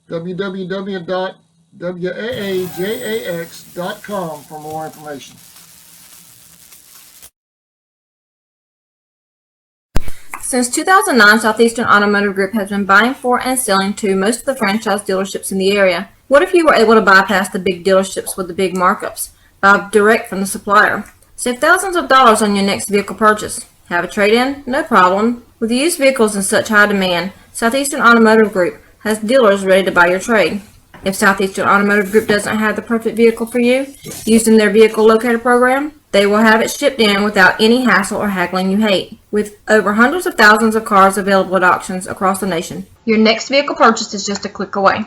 www.waajax.com for more information. Since 2009, Southeastern Automotive Group has been buying for and selling to most of the franchise dealerships in the area. What if you were able to bypass the big dealerships with the big markups? Buy direct from the supplier. Save thousands of dollars on your next vehicle purchase. Have a trade-in? No problem. With used vehicles in such high demand, Southeastern Automotive Group has dealers ready to buy your trade. If Southeastern Automotive Group doesn't have the perfect vehicle for you, using their vehicle locator program, they will have it shipped in without any hassle or haggling you hate. With over hundreds of thousands of cars available at auctions across the nation, your next vehicle purchase is just a click away.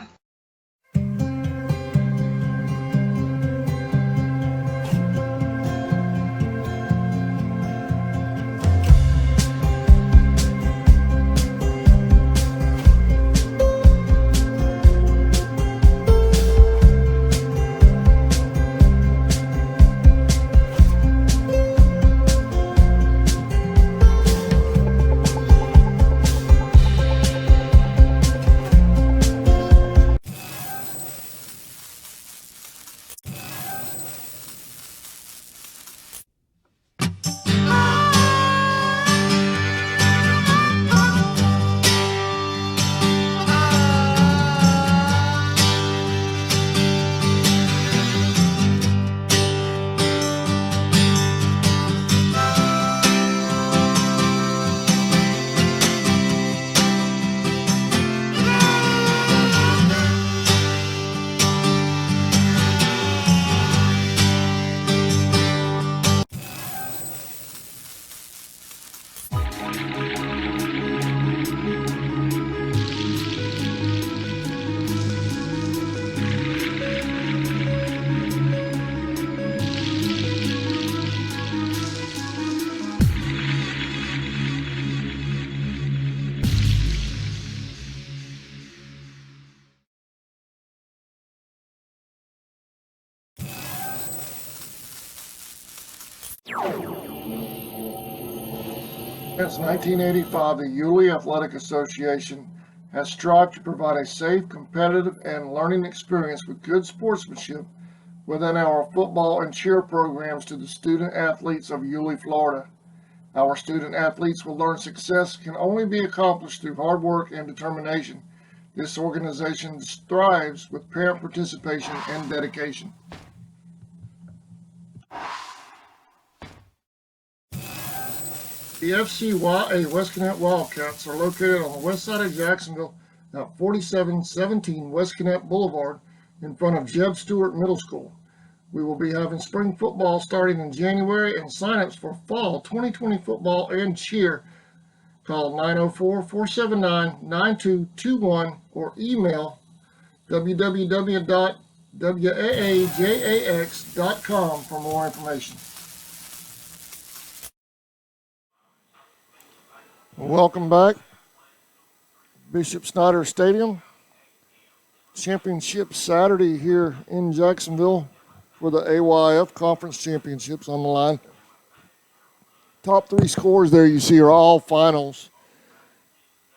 Since 1985, the Yulee Athletic Association has strived to provide a safe, competitive, and learning experience with good sportsmanship within our football and cheer programs to the student athletes of Yulee, Florida. Our student athletes will learn success can only be accomplished through hard work and determination. This organization thrives with parent participation and dedication. The FCYA West Gwinnett Wildcats are located on the west side of Jacksonville at 4717 West Gwinnett Boulevard in front of Jeb Stewart Middle School. We will be having spring football starting in January, and signups for fall 2020 football and cheer. Call 904-479-9221 or email www.waajax.com for more information. Welcome back. Bishop Snyder Stadium. Championship Saturday here in Jacksonville for the AYF Conference Championships on the line. Top three scores there you see are all finals.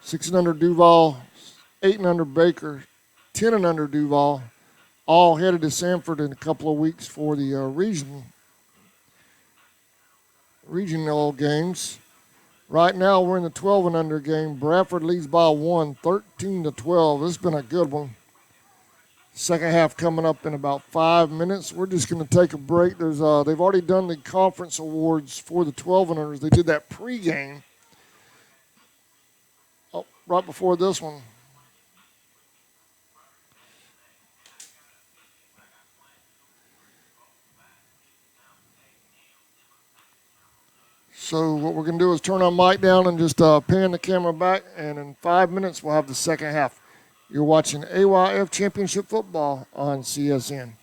6-0 Duval, 8-0 Baker, 10-0 Duval, all headed to Sanford in a couple of weeks for the regional games. Right now we're in the 12-0 game. Bradford leads by 1, 13-12. This has been a good one. Second half coming up in about 5 minutes. We're just going to take a break. They've already done the conference awards for the 12-0ers. They did that pregame right before this one. So what we're going to do is turn our mic down and just pan the camera back, and in 5 minutes we'll have the second half. You're watching AYF Championship Football on CSN.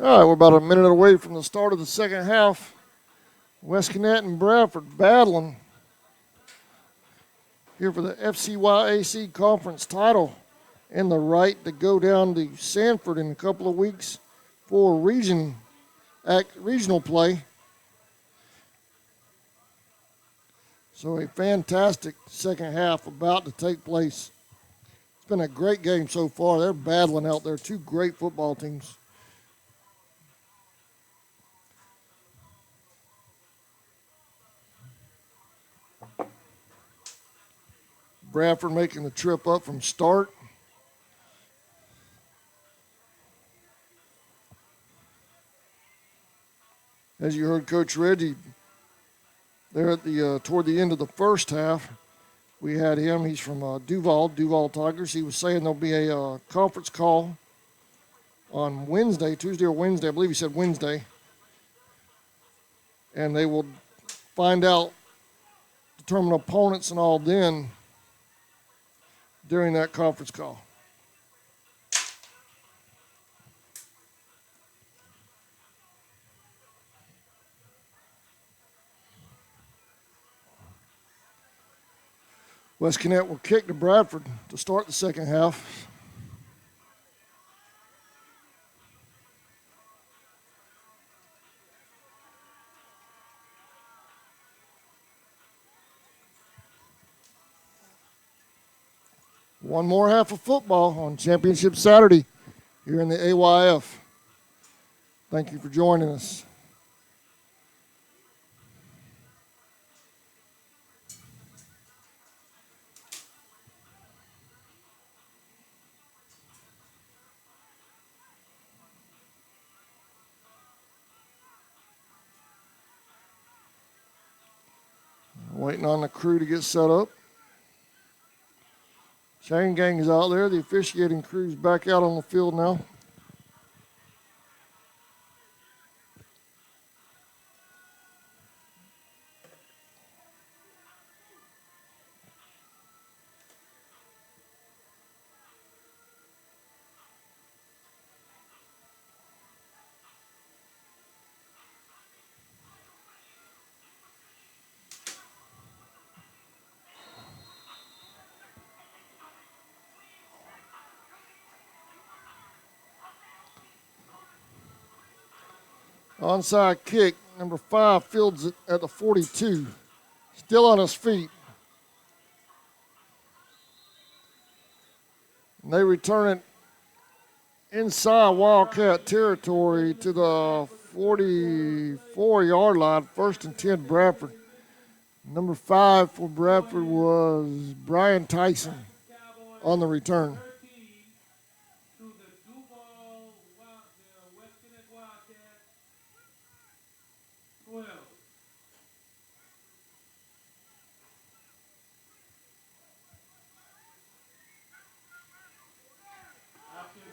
All right, we're about a minute away from the start of the second half. Westconnett and Bradford battling here for the FCYAC conference title and the right to go down to Sanford in a couple of weeks for regional play. So a fantastic second half about to take place. It's been a great game so far. They're battling out there, two great football teams. Bradford making the trip up from start. As you heard Coach Reggie there at the toward the end of the first half, we had him. He's from Duval Tigers. He was saying there'll be a conference call on Wednesday, Tuesday or Wednesday. I believe he said Wednesday. And they will find out, determine opponents and all then during that conference call. Westconnett will kick to Bradford to start the second half. One more half of football on Championship Saturday here in the AYF. Thank you for joining us. Waiting on the crew to get set up. Chain gang is out there. The officiating crew's back out on the field now. Onside kick, number 5 fields it at the 42. Still on his feet. And they return it inside Wildcat territory to the 44-yard line, 1st and 10 Bradford. Number 5 for Bradford was Brian Tyson on the return.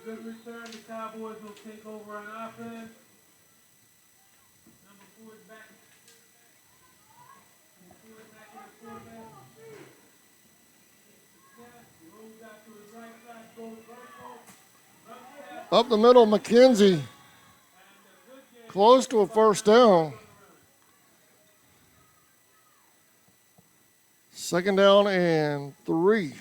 Good return. The Cowboys will take over on offense. Number 4 is back. Up the middle, McKenzie. Close to a first down. Second down and 3.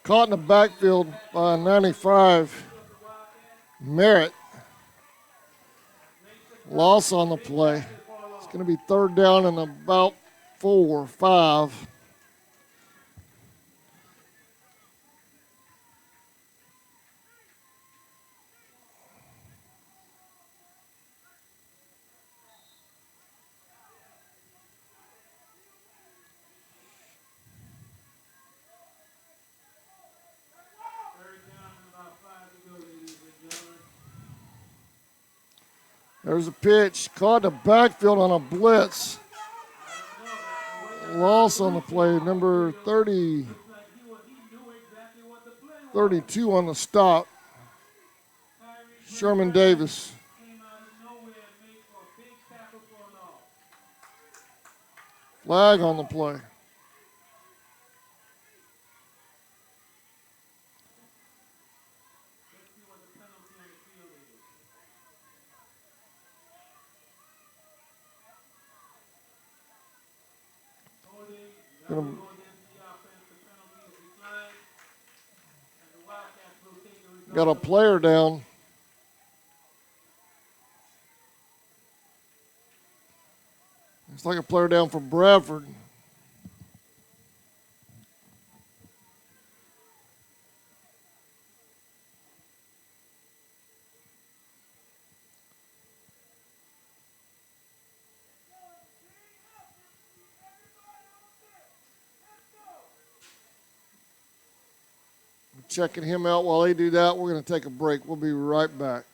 Caught in the backfield by 95, Merritt. Loss on the play. It's going to be third down and about 4 or 5. There's a pitch, caught in the backfield on a blitz. Loss on the play, number 30, 32 on the stop. Sherman Davis. Came out of nowhere and made for a big tackle for a loss. Flag on the play. Let's see what the penalty on the field is. Holding, that Gonna- will go against the offense. The penalty is declined. And the Wildcats will take the result. Got a player down. It's like a player down for Bradford. Checking him out while they do that. We're going to take a break. We'll be right back.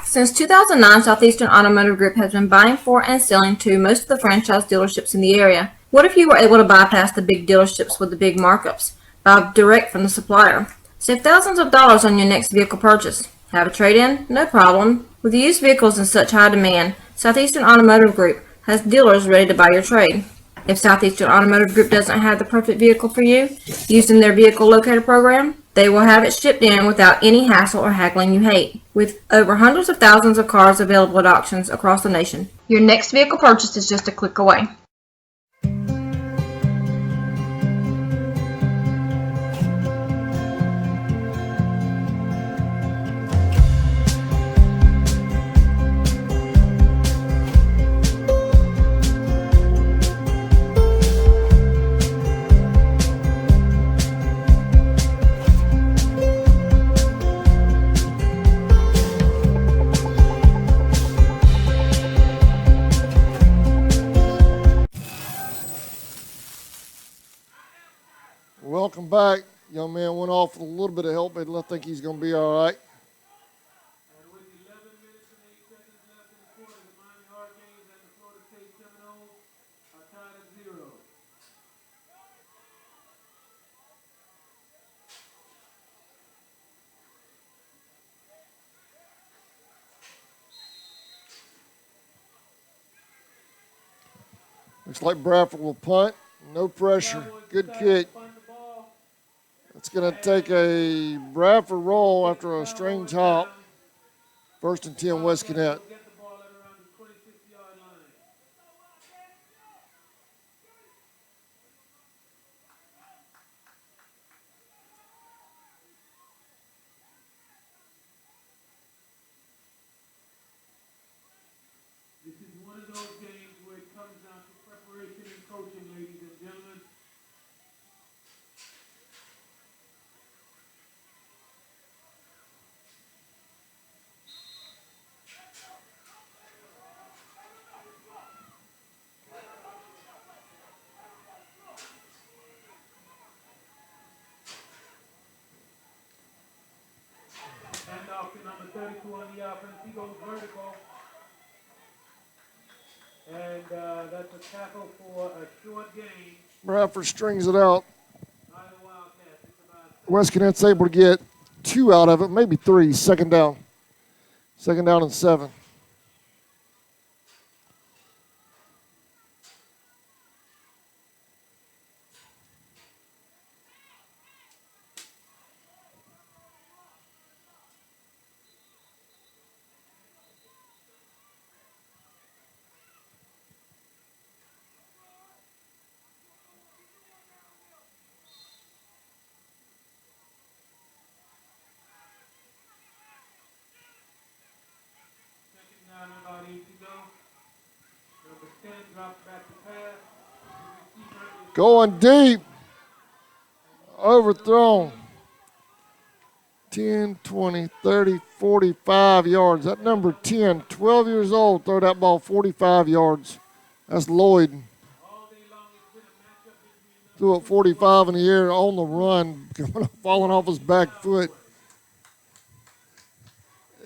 Since 2009, Southeastern Automotive Group has been buying for and selling to most of the franchise dealerships in the area. What if you were able to bypass the big dealerships with the big markups? Buy direct from the supplier. Save thousands of dollars on your next vehicle purchase. Have a trade-in? No problem. With used vehicles in such high demand, Southeastern Automotive Group has dealers ready to buy your trade. If Southeastern Automotive Group doesn't have the perfect vehicle for you, used in their vehicle locator program, they will have it shipped in without any hassle or haggling you hate. With over hundreds of thousands of cars available at auctions across the nation, your next vehicle purchase is just a click away. Welcome back. Young man went off with a little bit of help, but I think he's going to be all right. And with 11 minutes and 8 seconds left in the quarter, the Miami Hurricanes and the Florida State Seminoles are tied at 0. Looks like Bradford will punt. No pressure. Good kick. Punt the ball. It's going to take a Bradford roll after a strange hop. First and 10, West Connect. Get the ball at around the 26-yard line. This is one of those games where it comes down to preparation and coaching, ladies and gentlemen. Handoff to number 32 on the offense. He goes vertical. And that's a tackle for a short gain Bradford strings it out. by the Wildcats. It's about West Connect's able to get 2 out of it, maybe 3. Second down. Second down and 7. second down, about 8 to go. Number 10 drops back to pass. The receiver is Going deep. Overthrown. 10, 20, 30, 45 yards. That number 10, 12 years old, throw that ball 45 yards. That's Lloyd. all day long. It's been a matchup between Threw it 45 in the air on the run, falling off his back foot.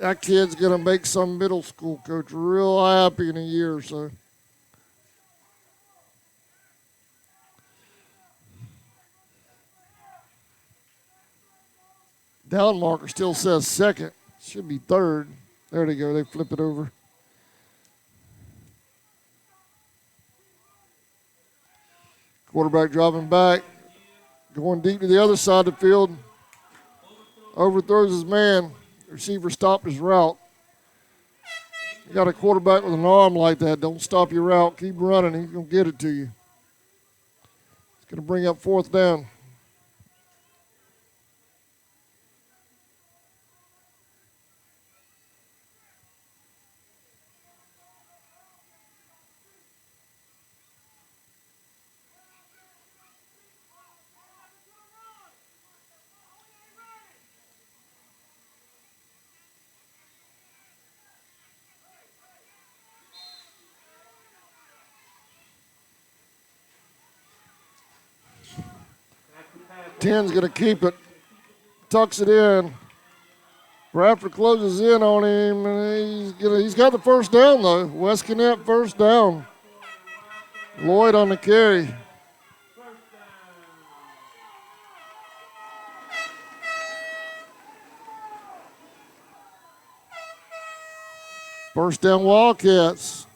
That kid's going to make some middle school coach real happy in a year or so. Down marker still says second. Should be third. There they go. They flip it over. Quarterback dropping back. Going deep to the other side of the field. Overthrows his man. Receiver stopped his route. You got a quarterback with an arm like that. Don't stop your route. Keep running. He's going to get it to you. It's going to bring up fourth down. Ten's going to keep it. Tucks it in. Bradford closes in on him, and he's got the first down, though. West Connect first down. Lloyd on the carry. First down Wildcats.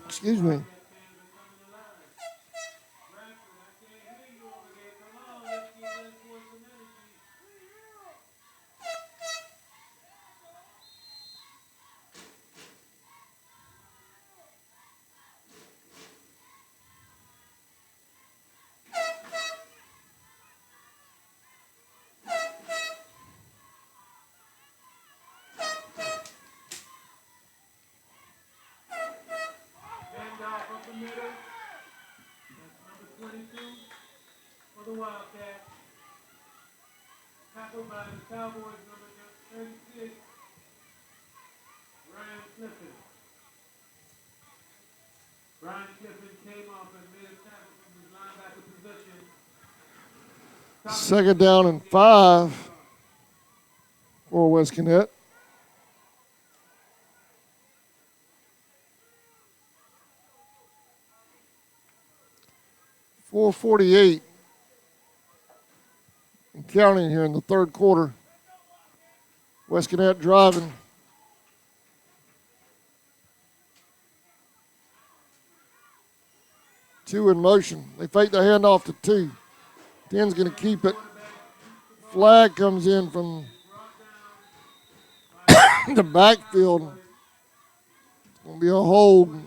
Excuse me. For the Wildcats. Tackled by the Cowboys, number 36, Ryan Clifton. Ryan Clifton came off and made a tackle from his linebacker position. Second down and 5 for West Connect. .448 and counting here in the third quarter. West Connect driving. Two in motion. They fake the handoff to 2. 10's going to keep it. Flag comes in from the backfield. It's going to be a hold.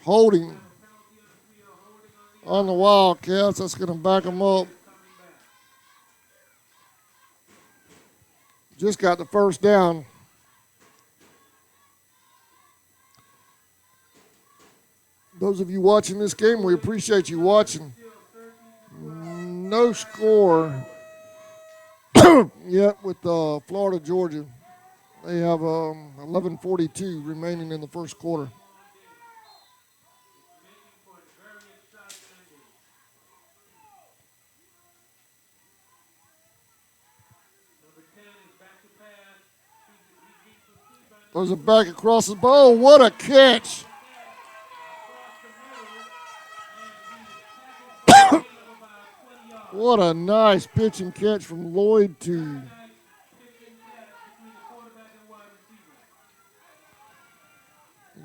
Holding on the Wildcats. That's going to back them up. Just got the first down. Those of you watching this game, we appreciate you watching. No score yet with Florida, Georgia. They have 11:42 remaining in the first quarter. Throws it back across the bowl. What a catch. What a nice pitch and catch from Lloyd to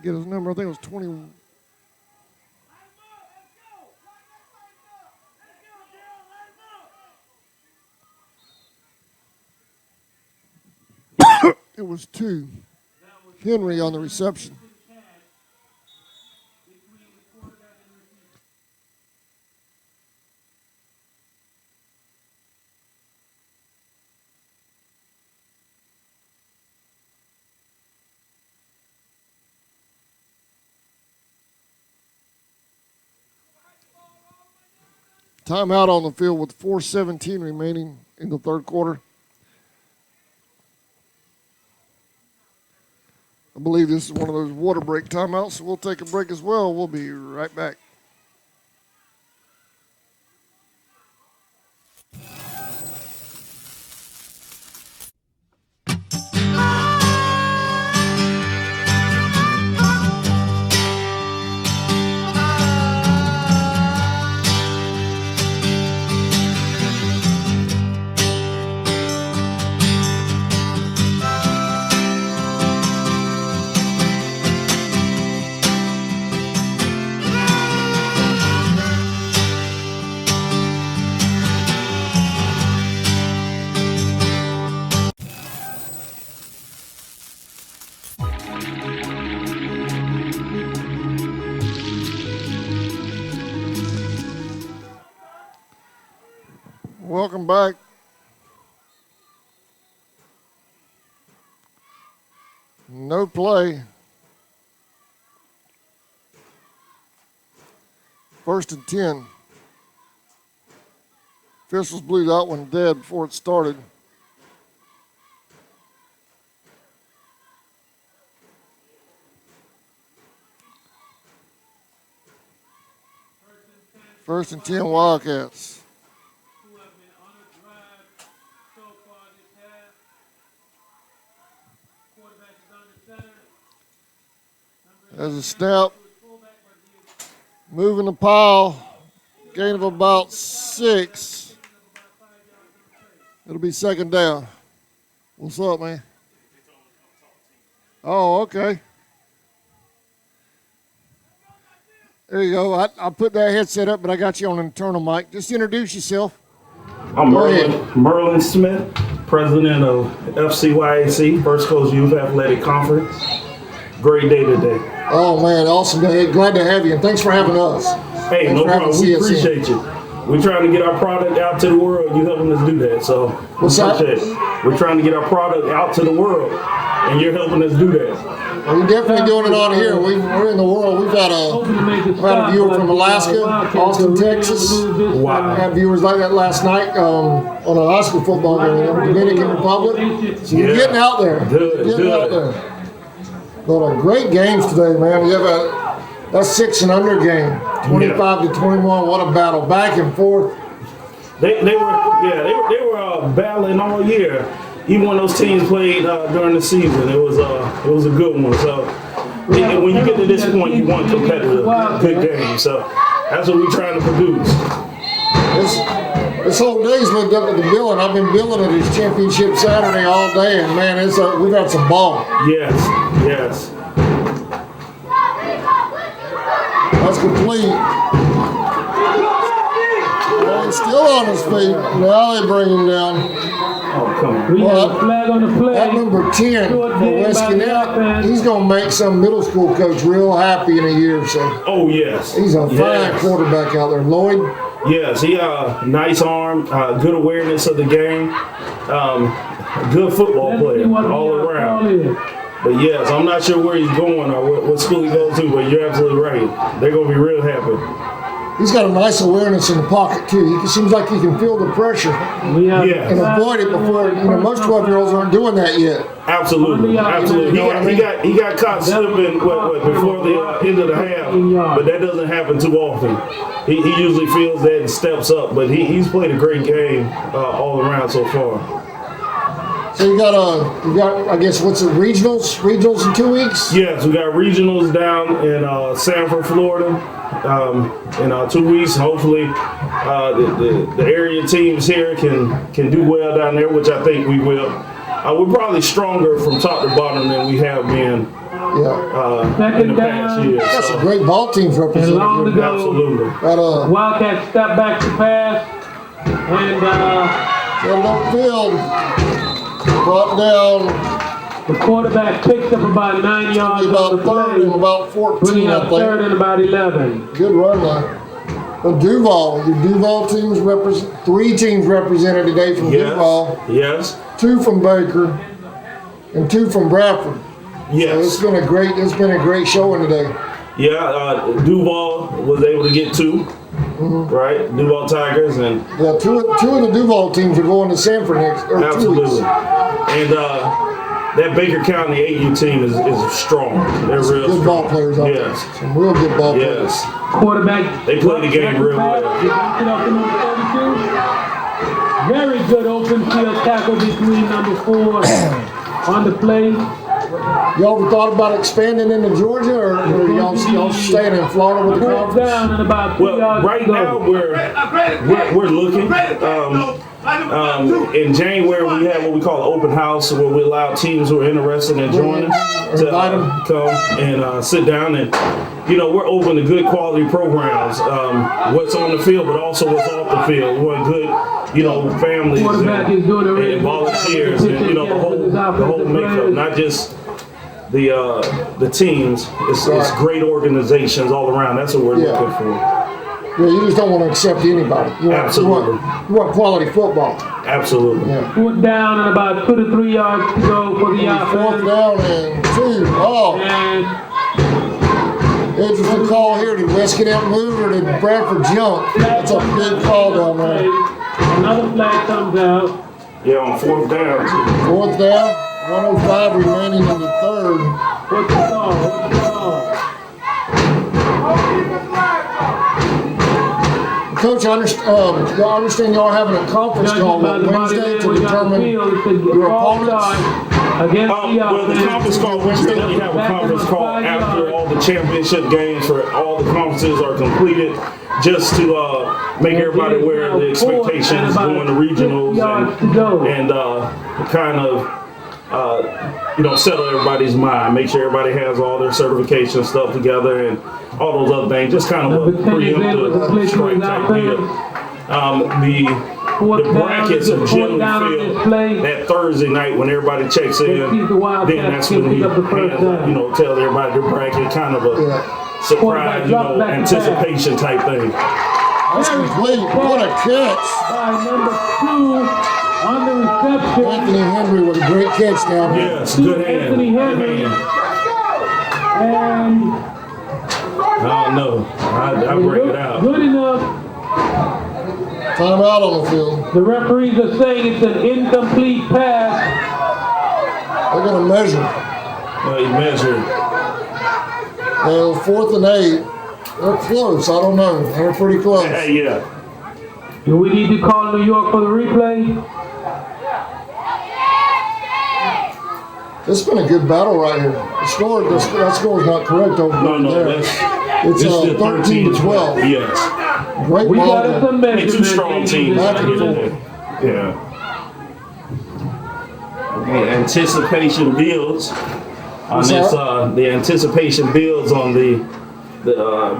get his number. I think it was 20. It was 2. Henry on the reception. Timeout on the field with 4:17 remaining in the third quarter. I believe this is one of those water break timeouts, so we'll take a break as well. We'll be right back. Welcome back. No play. First and 10. Officials blew that one dead before it started. First and 10 Wildcats. There's a snap. Moving the pile. Gain of about 6. It'll be second down. What's up, man? Oh, okay. There you go. I put that headset up, but I got you on an internal mic. Just introduce yourself. I'm Go ahead. Merlin Smith, president of FCYAC, First Coast Youth Athletic Conference. Great day today. Oh, man, awesome. Glad to have you, and thanks for having us. Hey, Thanks no for having problem. We CSN. appreciate you. We're trying to get our product out to the world. You helping us do that, so What's we that? appreciate it. We're trying to get our product out to the world, and you're helping us do that. Well, we're definitely doing it on here. We're in the world. We've had a viewer from Alaska, Austin, Texas. Wow. Had viewers like that last night on a high school football game in the Dominican Republic. So you're Yeah. getting out there. Good, You're getting out good. there. But great games today, man. You have that 6 and under game, 25 to 21. What a battle, back and forth. They were battling all year. Even when those teams played during the season, it was a good one. So when you get to this point, you want competitive, good games. So that's what we're trying to produce. This whole day's lived up to the billing. I've been billing it as Championship Saturday all day, and man, we've had some ball. Yes, yes. That's complete. Well, he's still on his feet. Now they bring him down. Oh, come on. We Well, have a flag on the play. That number 10 for West Gwinnett, he's going to make some middle school coach real happy in a year or so. Oh, yes. He's a fine Yes. quarterback out there. Lloyd, Yes, he nice arm, good awareness of the game, good football player all around. But yes, I'm not sure where he's going or what school he goes to, but you're absolutely right. They're gonna be real happy. he's got a nice awareness in the pocket, too. He seems like he can feel the pressure We have Yeah. and avoid it before, most 12-year-olds aren't doing that yet. Absolutely, absolutely. You know what I mean? He got caught slipping before the end of the half, but that doesn't happen too often. He usually feels that and steps up, but he's played a great game all around so far. So you got, I guess, what's it, regionals in 2 weeks? Yes, we got regionals down in Sanford, Florida, in 2 weeks. Hopefully, the area teams here can do well down there, which I think we will. We're probably stronger from top to bottom than we have been Yeah. in the past years. Got some So, great ball teams represented. long here. to go. absolutely. Got Wildcats step back to pass. And upfield, brought down the quarterback picks up about 9 yards on about the third and play. about 14, Bringing I up third think. and about 11. Good run there. Well, Duval, your Duval teams represent, 3 teams represented today from Duval, Yes, 2 from Baker, and 2 from Bradford. yes, So it's been a great showing today. yeah. Duval was able to get 2, right? Duval Tigers and Yeah, two of the Duval teams are going to Sanford next or 2 weeks. absolutely. And that Baker County AU team is strong. They're real Good strong. ball players out there. Yes. Some real good ball players. Yes. Quarterback. They play the game real well. Very good open field tackle between number 4 on the play. Y'all ever thought about expanding into Georgia, or y'all staying in Florida with the Fourth conference? down and about 2 Well, yards right to go. now we're looking. In January we have what we call an open house, where we allow teams who are interested in joining to come and sit down, and we're open to good quality programs. What's on the field, but also what's off the field. We want good, families and volunteers, and the whole makeup, not just the teams. It's great organizations all around. That's what we're looking for. Yeah, you just don't want to accept anybody. Absolutely. You want quality football. Absolutely. Yeah. Fourth down and about 2 to 3 yards to go for the offense. Fourth down and 2. Oh, And interesting call here. Did Westconnect move or did Bradford jump? That's a big call down there. another flag comes out. Yeah, on fourth down. Fourth down, 105 remaining in the third. What's the call? What's the call? Coach, I understand y'all having a conference call on Wednesday to determine your opponents. Well, the conference call Wednesday, we have a conference call after all the championship games for all the conferences are completed, just to make everybody aware of the expectations going to regionals and kind of settle everybody's mind, make sure everybody has all their certification stuff together and all those other things, just kind of a preemptive strike type deal. The brackets are generally filled that Thursday night when everybody checks in. Then that's when we tell everybody their bracket, kind of a surprise, anticipation type thing. That's complete. What a catch. By number 2 on the reception. Anthony Henry with a great catch down there. Yes, good hand. Anthony Henry. And I don't know. I'll break it out. good enough. Time out on the field. The referees are saying it's an incomplete pass. They're going to measure. He measured. Well, 4th and 8. They're close. I don't know. They're pretty close. Yeah. Do we need to call New York for the replay? This has been a good battle right here. That score is not correct over there. It's 13 to 12. Yes. Great We ball got us game. some measurement. Two strong teams. Back and forth. Yeah. Okay, anticipation builds on this. The anticipation builds on the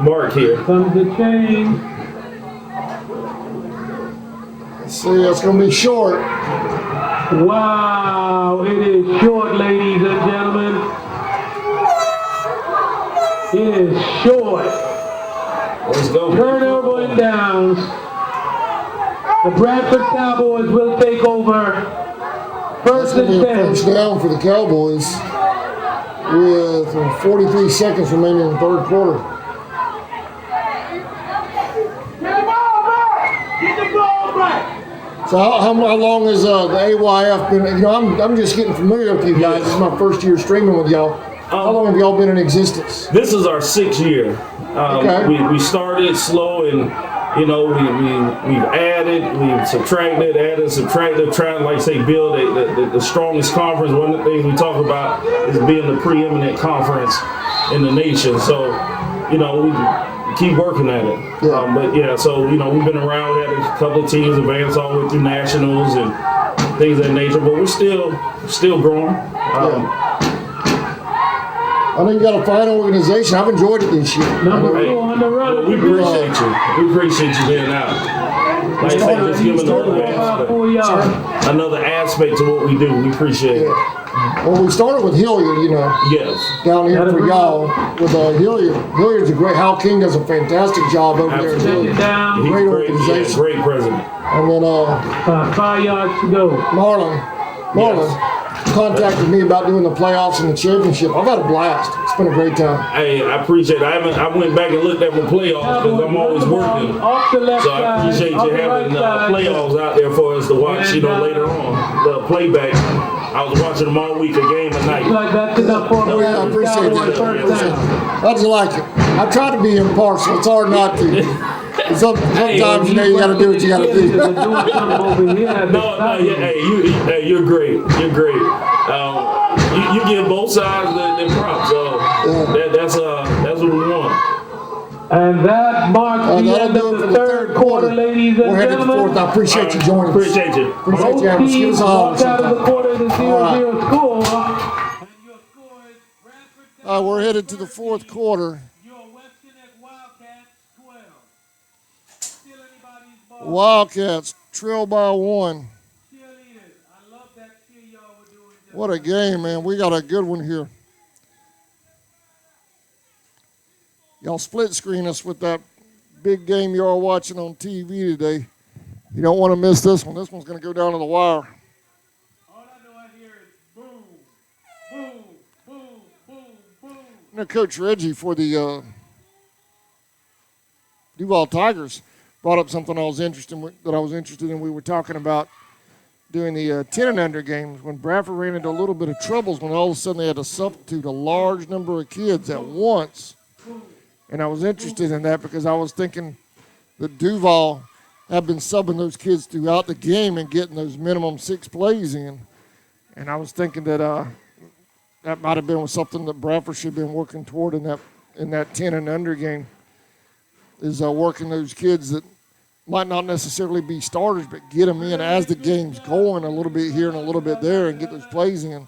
mark here. Comes the change. Let's see, it's going to be short. Wow, it is short, ladies and gentlemen. It is short. Let's go. Turnover and downs. The Bradford Cowboys will take over. First It's going to and be a 10. first down for the Cowboys with 43 seconds remaining in the third quarter. So how long has the AYF been? I'm just getting familiar with you guys. This is my first year streaming with y'all. How long have y'all been in existence? This is our 6th year. Okay. We started slow and we've added, we've subtracted, added, subtracted, trying, like say, build the strongest conference. One of the things we talk about is being the preeminent conference in the nation. So, we keep working at it. Yeah. So we've been around. We had a couple of teams advance all the way through nationals and things of that nature, but we're still growing. I think you got a fine organization. I've enjoyed it this year. Number 4 on the run. We appreciate you. We appreciate you being out. Like I say, just giving another aspect to what we do. We appreciate it. Well, we started with Hilliard, Yes. down here for y'all with Hilliard. Hilliard's a great. Hal King does a fantastic job over there. Absolutely. Down. Great organization. Great president. And then 5 yards to go. Marlon Marlon contacted me about doing the playoffs and the championship. I've had a blast. It's been a great time. Hey, I appreciate it. I went back and looked at my playoffs because I'm always working. So I appreciate you having playoffs out there for us to watch, later on. The playback. I was watching them all week, a game a night. Oh, yeah, I appreciate that. How'd you like it? I try to be impartial. It's hard not to. Sometimes, you got to do what you got to do. You're great. You're great. You give both sides the props. So that's what we want. And that marks the end of the third quarter, ladies and We're headed to gentlemen. fourth. I appreciate you joining us. Appreciate you. Appreciate you having us. Give us a Walk out of the quarter to 0-0 score. And your score is Bradford All right, we're headed to the fourth quarter. Your Western at Wildcats 12. Still anybody's ball. Wildcats trail by 1. Cheerleaders. I love that cheer y'all were doing. What a game, man. We got a good one here. Y'all split screen us with that big game you are watching on TV today. You don't want to miss this one. This one's going to go down to the wire. All I know I hear is boom, boom, boom, boom, boom. You know, Coach Reggie for the Duval Tigers brought up something I was interested in. We were talking about doing the 10 and under games when Bradford ran into a little bit of troubles when all of a sudden they had to substitute a large number of kids at once. And I was interested in that because I was thinking that Duval had been subbing those kids throughout the game and getting those minimum 6 plays in. And I was thinking that that might have been something that Bradford should have been working toward in that 10 and under game, is working those kids that might not necessarily be starters, but get them in as the game's going a little bit here and a little bit there and get those plays in.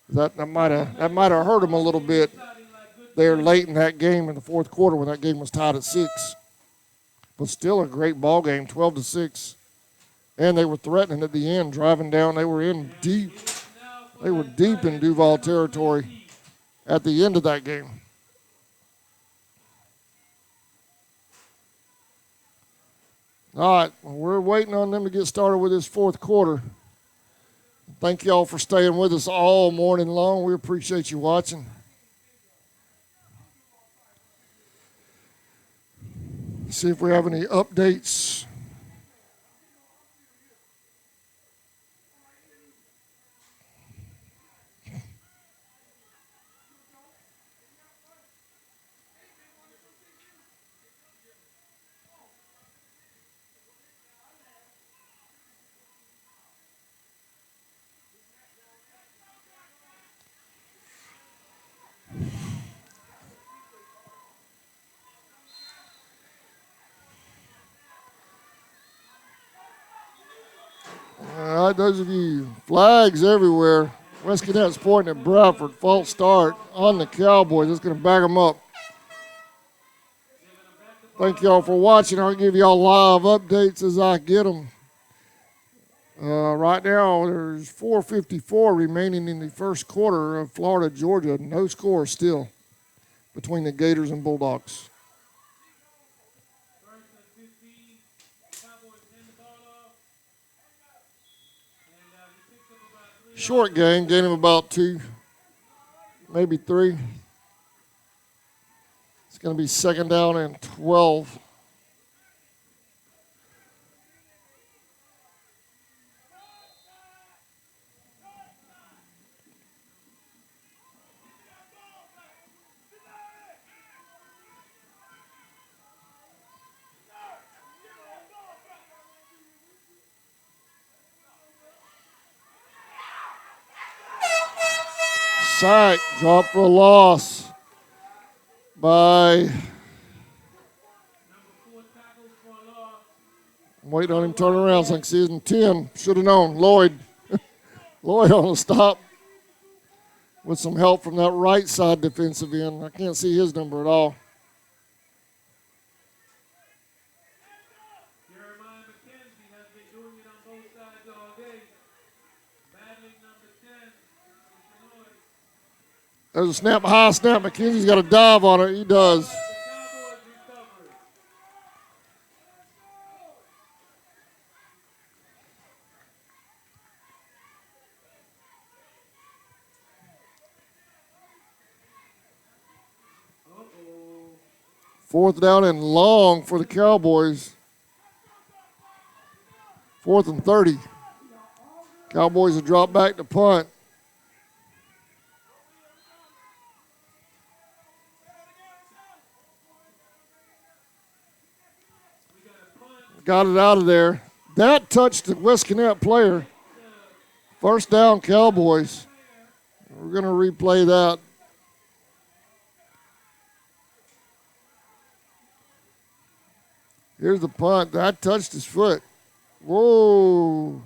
That might have hurt them a little bit there late in that game in the fourth quarter when that game was tied at 6. But still a great ball game, 12-6. And they were threatening at the end, driving down. They were in deep. They were deep in Duval territory at the end of that game. All right, well, we're waiting on them to get started with this fourth quarter. Thank y'all for staying with us all morning long. We appreciate you watching. See if we have any updates. All right, those of you, flags everywhere. West Cadets pointing at Bradford. False start on the Cowboys. That's going to back them up. Thank y'all for watching. I'll give y'all live updates as I get them. Right now, there's 4:54 remaining in the first quarter of Florida, Georgia. No score still between the Gators and Bulldogs. Short game, gain him about 2, maybe 3. It's going to be second down and 12. Sack, drop for a loss by, I'm waiting on him to turn around so I can see his 10. Should have known. Lloyd. Lloyd on the stop with some help from that right side defensive end. I can't see his number at all. There's a snap, high snap. McKenzie's got a dive on it. He does. 4th down and long for the Cowboys. 4th and 30. Cowboys have dropped back to punt. Got it out of there. That touched the West Connect player. 1st down, Cowboys. We're going to replay that. Here's the punt. That touched his foot. Whoa.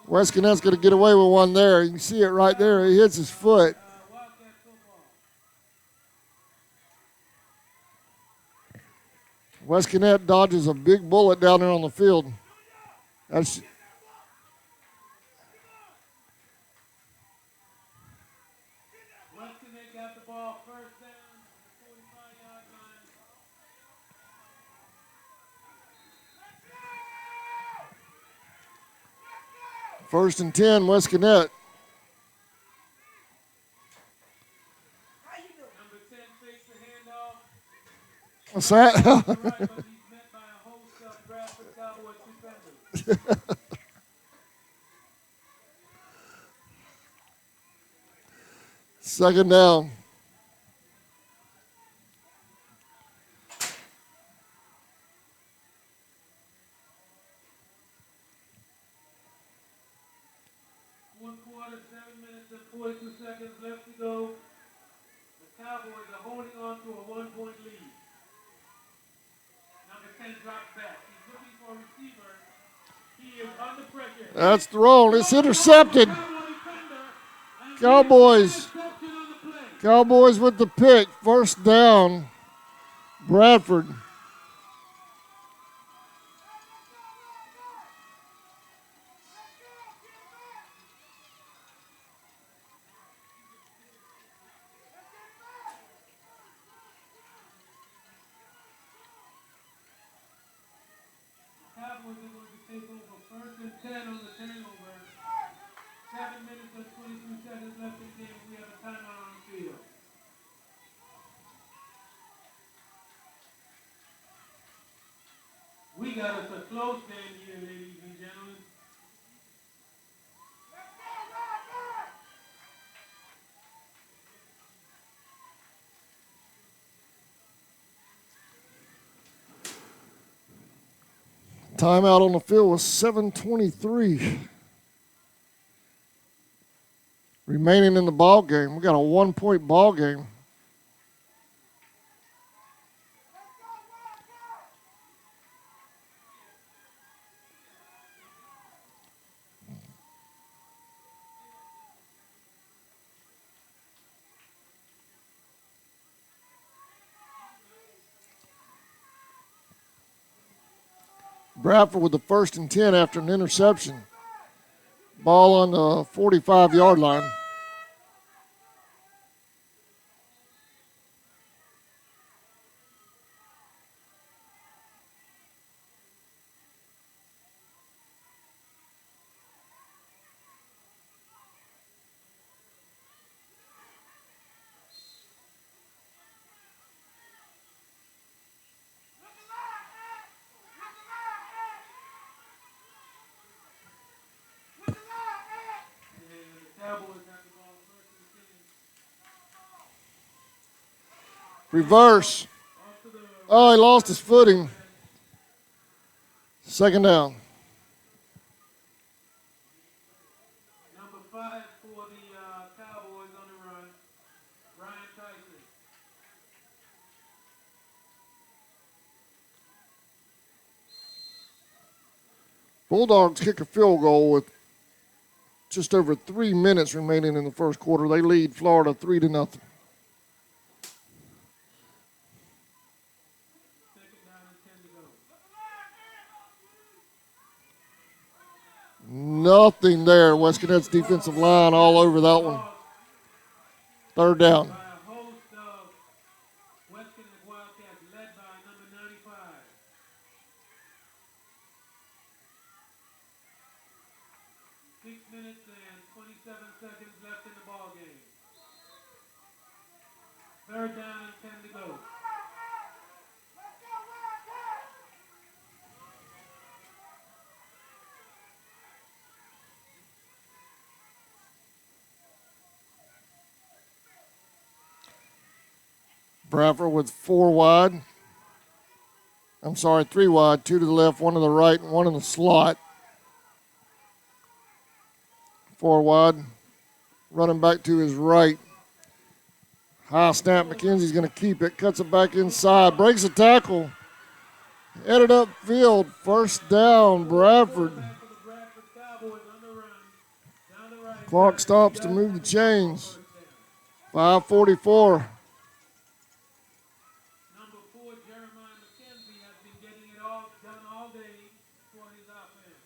West Connect's going to get away with one there. You can see it right there. He hits his foot. West Connect dodges a big bullet down there on the field. That's West Connect got the ball 1st down, 45-yard line. First and 10, West Connect. Number 10 fakes the handoff. What's that? Right, but he's met by a host of Bradford Cowboys defenders. Second down. Fourth quarter, 7 minutes and 42 seconds left to go. The Cowboys are holding on to a 1-point lead. Number 10 drops back. He's looking for a receiver. He is under pressure. That's thrown. It's intercepted. Cowboys. Cowboys with the pick. 1st down. Bradford. Cowboys are going to take over 1st and 10 on the turnover. 7 minutes and 22 seconds left in the game. We have a timeout on the field. We got us a close game here, ladies and gentlemen. Timeout on the field was 7:23 remaining in the ball game. We got a 1-point ball game. Bradford with the 1st and 10 after an interception. Ball on the 45-yard line. Reverse. Oh, he lost his footing. 2nd down. Number 5 for the Cowboys on the run, Ryan Tyson. Bulldogs kick a field goal with just over 3 minutes remaining in the 1st quarter. They lead Florida 3-0. Nothing there. West Connect's defensive line all over that one. 3rd down. By a host of West Connect Wildcats led by number 95. Six minutes and 27 seconds left in the ball game. Third down and 10 to go. Bradford with 4 wide. I'm sorry, 3 wide, 2 to the left, 1 to the right, and 1 in the slot. 4 wide. Running back to his right. High snap, McKenzie's going to keep it, cuts it back inside, breaks a tackle. Headed upfield, first down, Bradford. Back for the Bradford Cowboys on the run. Down the right. Clock stops to move the chains. 5:44. Number 4, Jeremiah McKenzie, has been getting it all done all day for his offense.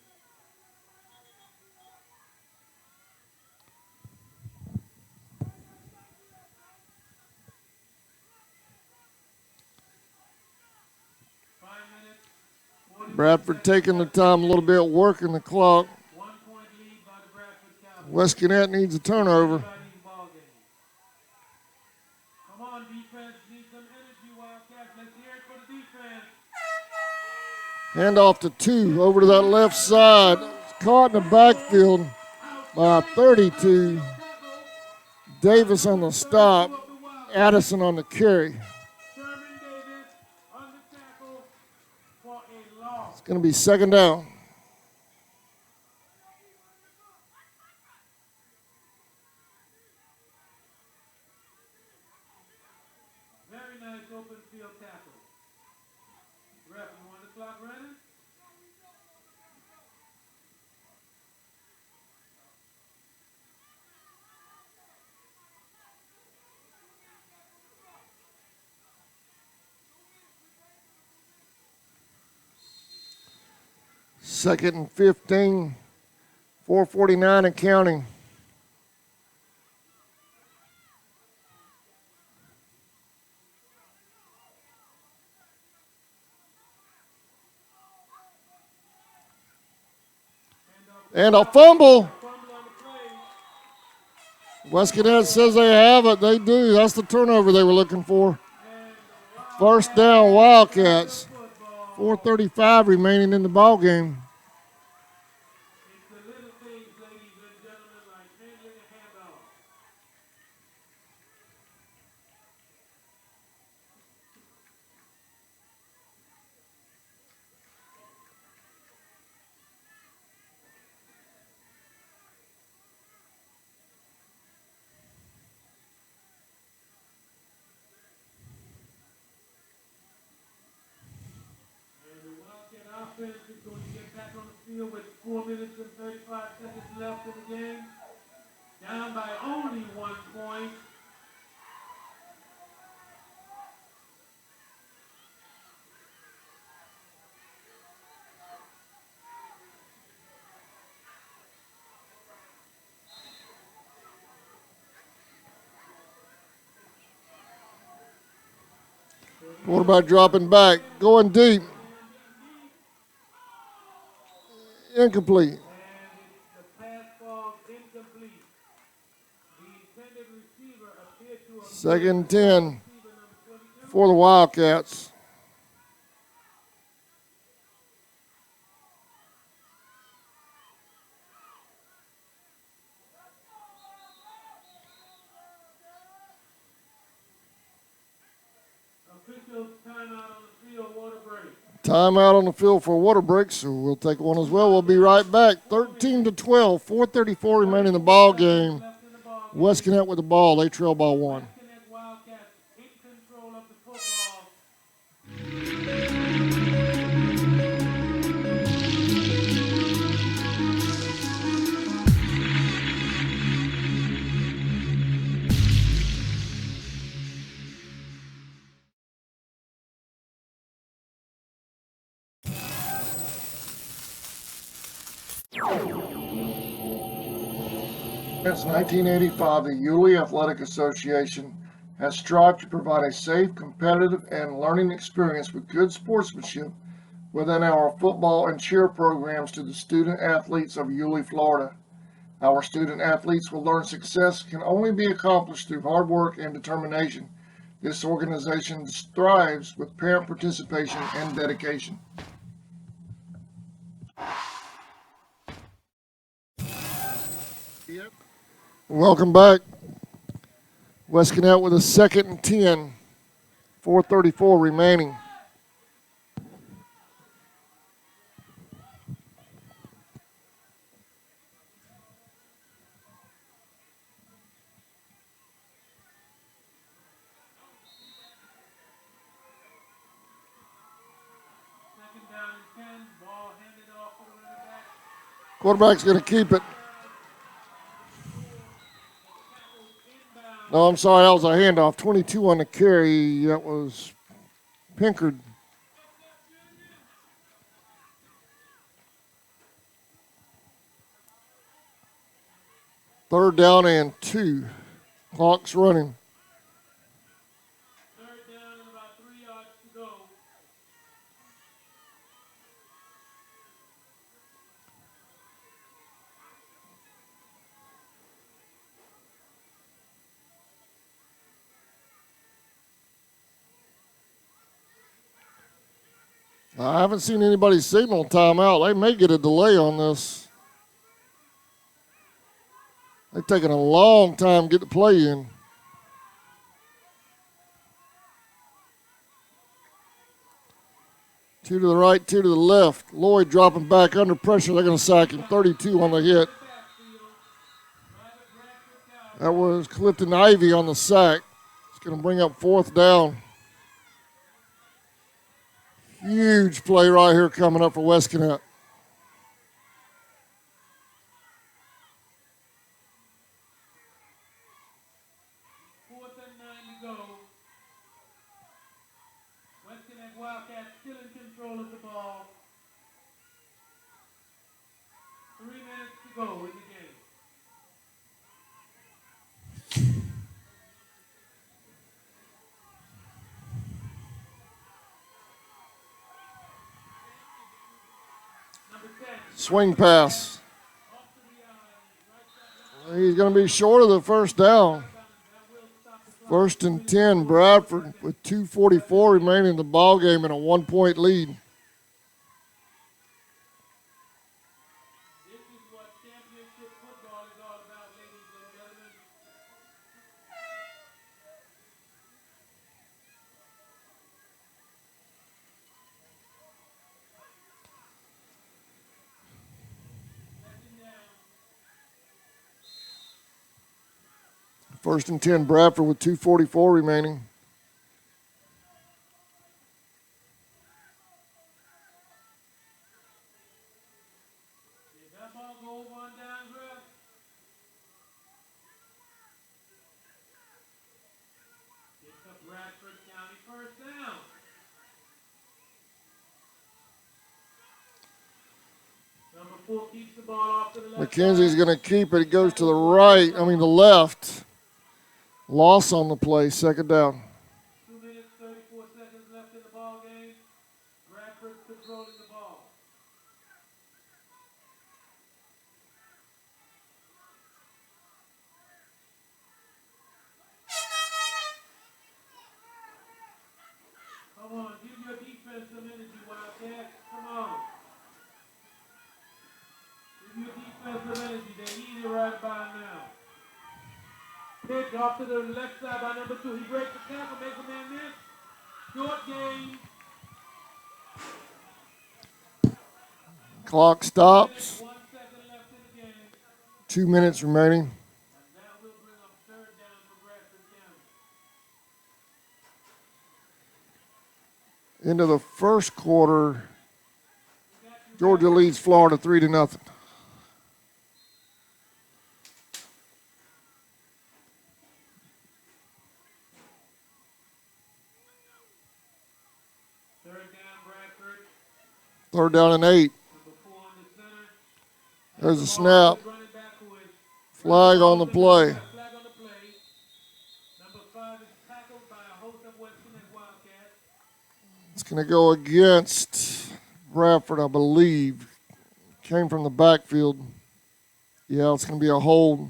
Bradford taking the time a little bit, working the clock. 1 point lead by the Bradford Cowboys. West Gwinnett needs a turnover. By these ball games. Come on, defense. Need some energy, Wildcats. Let's hear it for the defense. Handoff to 2 over to that left side. Caught in the backfield by 32. Davis on the stop. Addison on the carry. Sherman Davis on the tackle for a loss. It's going to be second down. Very nice open field tackle. Ref, you want the clock running? Second and 15. 4:49 and counting. And a fumble. Fumble on the play. West Gwinnett says they have it. They do. That's the turnover they were looking for. First down, Wildcats. 4:35 remaining in the ball game. It's the little things, ladies and gentlemen, like handling a handoff. And the Wildcat offense is going to get back on the field with 4 minutes and 35 seconds left in the game. Down by only 1 point. Quarterback dropping back, going deep. Incomplete. And the pass falls incomplete. The intended receiver appeared to have Second and 10 receiver number 22. for the Wildcats. Officials timeout on the field, water break. Timeout on the field for a water break, so we'll take one as well. We'll be right back. 13-12, 4:34 remaining in the ball game. Left in the ball game. West Gwinnett with the ball. They trail by 1. Connect Wildcats in control of the football. Since 1985, the Yulee Athletic Association has strived to provide a safe, competitive, and learning experience with good sportsmanship within our football and cheer programs to the student athletes of Yulee, Florida. Our student athletes will learn success can only be accomplished through hard work and determination This organization thrives with parent participation and dedication. Welcome back. West Connect with a 2nd and 10, 4:34 remaining. Second down and 10. Ball handed off to the running back. Quarterback's going to keep it. No, I'm sorry, that was a handoff. 22 on the carry. That was Pinkard. Third down and 2. Clock's running. Third down and about 3 yards to go. I haven't seen anybody signal timeout. They may get a delay on this. They've taken a long time to get the play in. Two to the right, two to the left. Lloyd dropping back under pressure. They're going to sack him. 32 on the hit. That was Clifton Ivy on the sack. It's going to bring up 4th down. Huge play right here coming up for West Connect. Fourth and 9 to go. West Connect Wildcats still in control of the ball. 3 minutes to go in the game. Number 10. Swing pass. He's going to be short of the first down. 1st and 10, Bradford with 2:44 remaining in the ball game and a 1-point lead. This is what championship football is all about, ladies and gentlemen. Second down. 1st and 10, Bradford with 2:44 remaining. Did that ball go over on down, Russ? Gets up Bradford County first down. Number 4 keeps the ball off to the left. McKenzie's going to keep it. It goes to the right, the left. Loss on the play, 2nd down. 2 minutes, 34 seconds left in the ball game. Bradford controlling the ball. Come on, give your defense some energy, Wildcats. Come on. Give your defense some energy. They need it right by now. Pick off to the left side by number 2. He breaks the tackle, makes a man miss. Short game. Clock stops. 1 second left in the game. 2 minutes remaining. And that will bring up third down for Bradford County. Into the first quarter, Georgia leads Florida 3-0. Third down, Bradford. 3rd down and 8. Number 4 on the center. There's a snap. Running back who is Flag on the play. flag on the play. Number 5 is tackled by a host of West Connect Wildcats. It's going to go against Bradford, I believe. Came from the backfield. Yeah, it's going to be a hold.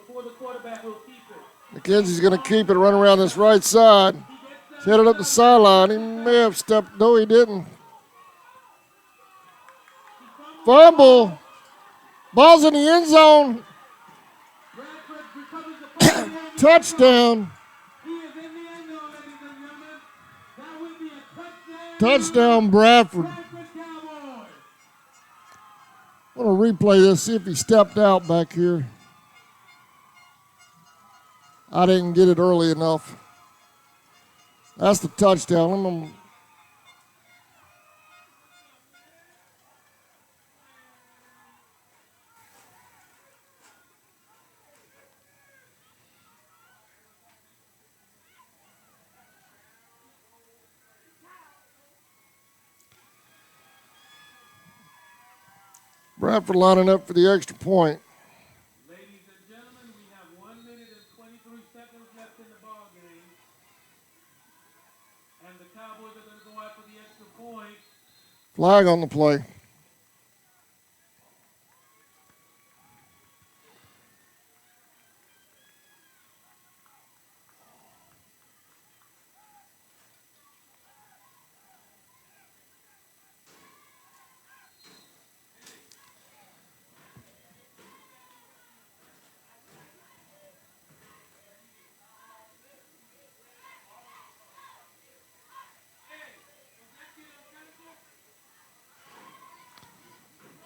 before the quarterback will keep it. McKenzie's going to keep it, run around this right side. He's headed up the sideline. He may have stepped. No, he didn't. Fumble. Ball's in the end zone. Bradford recovers the football. Touchdown. He is in the end zone, ladies and gentlemen. That will be a touchdown. Touchdown, Bradford. Bradford Cowboys. I want to replay this, see if he stepped out back here. I didn't get it early enough. That's the touchdown. Bradford lining up for the extra point. Ladies and gentlemen, we have 1 minute and 23 seconds left in the ball game. And the Cowboys are going to go after the extra point. Flag on the play.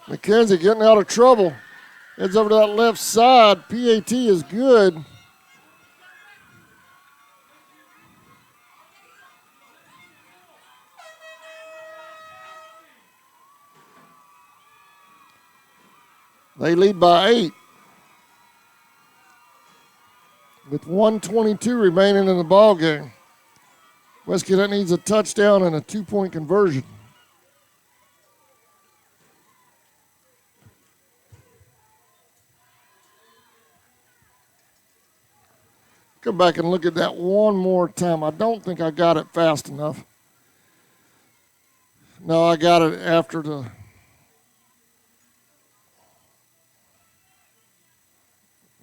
McKenzie getting out of trouble. Heads over to that left side. PAT is good. They lead by 8. With 1:22 remaining in the ball game. West Cadet needs a touchdown and a 2-point conversion. Come back and look at that one more time. I don't think I got it fast enough. No, I got it after the.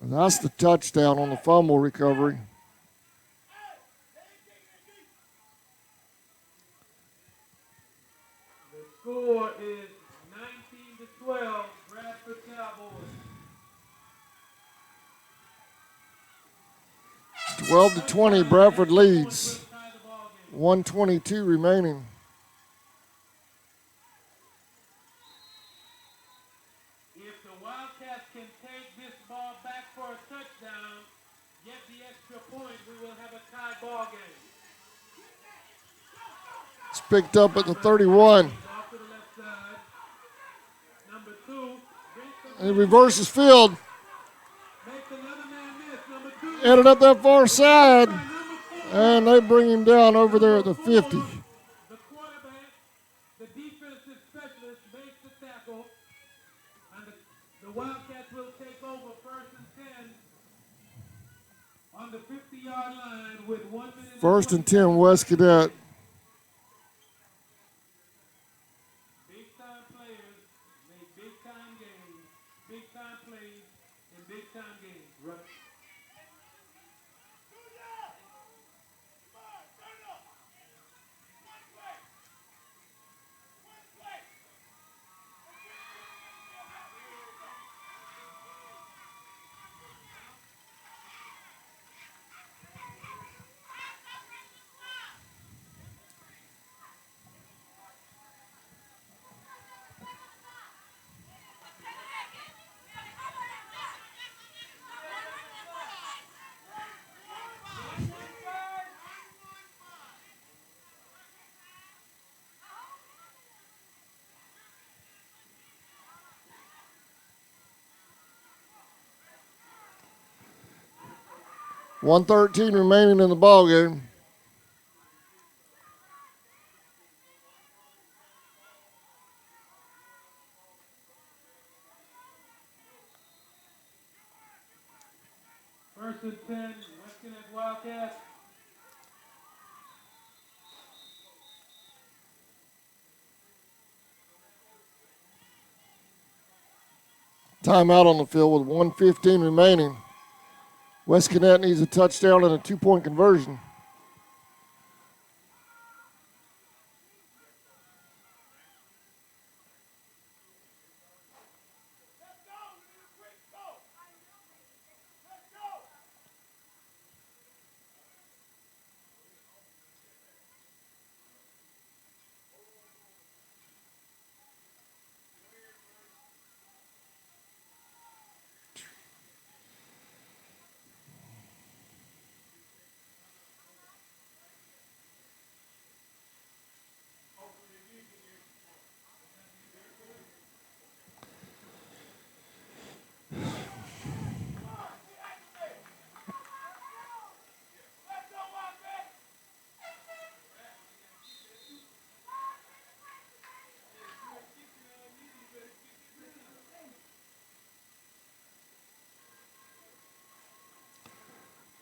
That's the touchdown on the fumble recovery. The score is 19-12, Bradford Cowboys. 12-20, Bradford leads. 1:22 remaining. If the Wildcats can take this ball back for a touchdown, get the extra point, we will have a tie ball game. It's picked up at the 31. Off to the left side. Number 2. And he reverses field. Makes another man miss. Number 2. Headed up that far side. And they bring him down over there at the 50. The quarterback, the defensive specialist, makes the tackle. And the Wildcats will take over 1st and 10 on the 50-yard line with 1 minute. 1st and 10, West Cadet. Big-time players make big-time games, big-time plays, and big-time games. Right. $1:13 remaining in the ball game. First and 10, West Cadet Wildcats. Timeout on the field with 1:15 remaining. West Connect needs a touchdown and a 2-point conversion.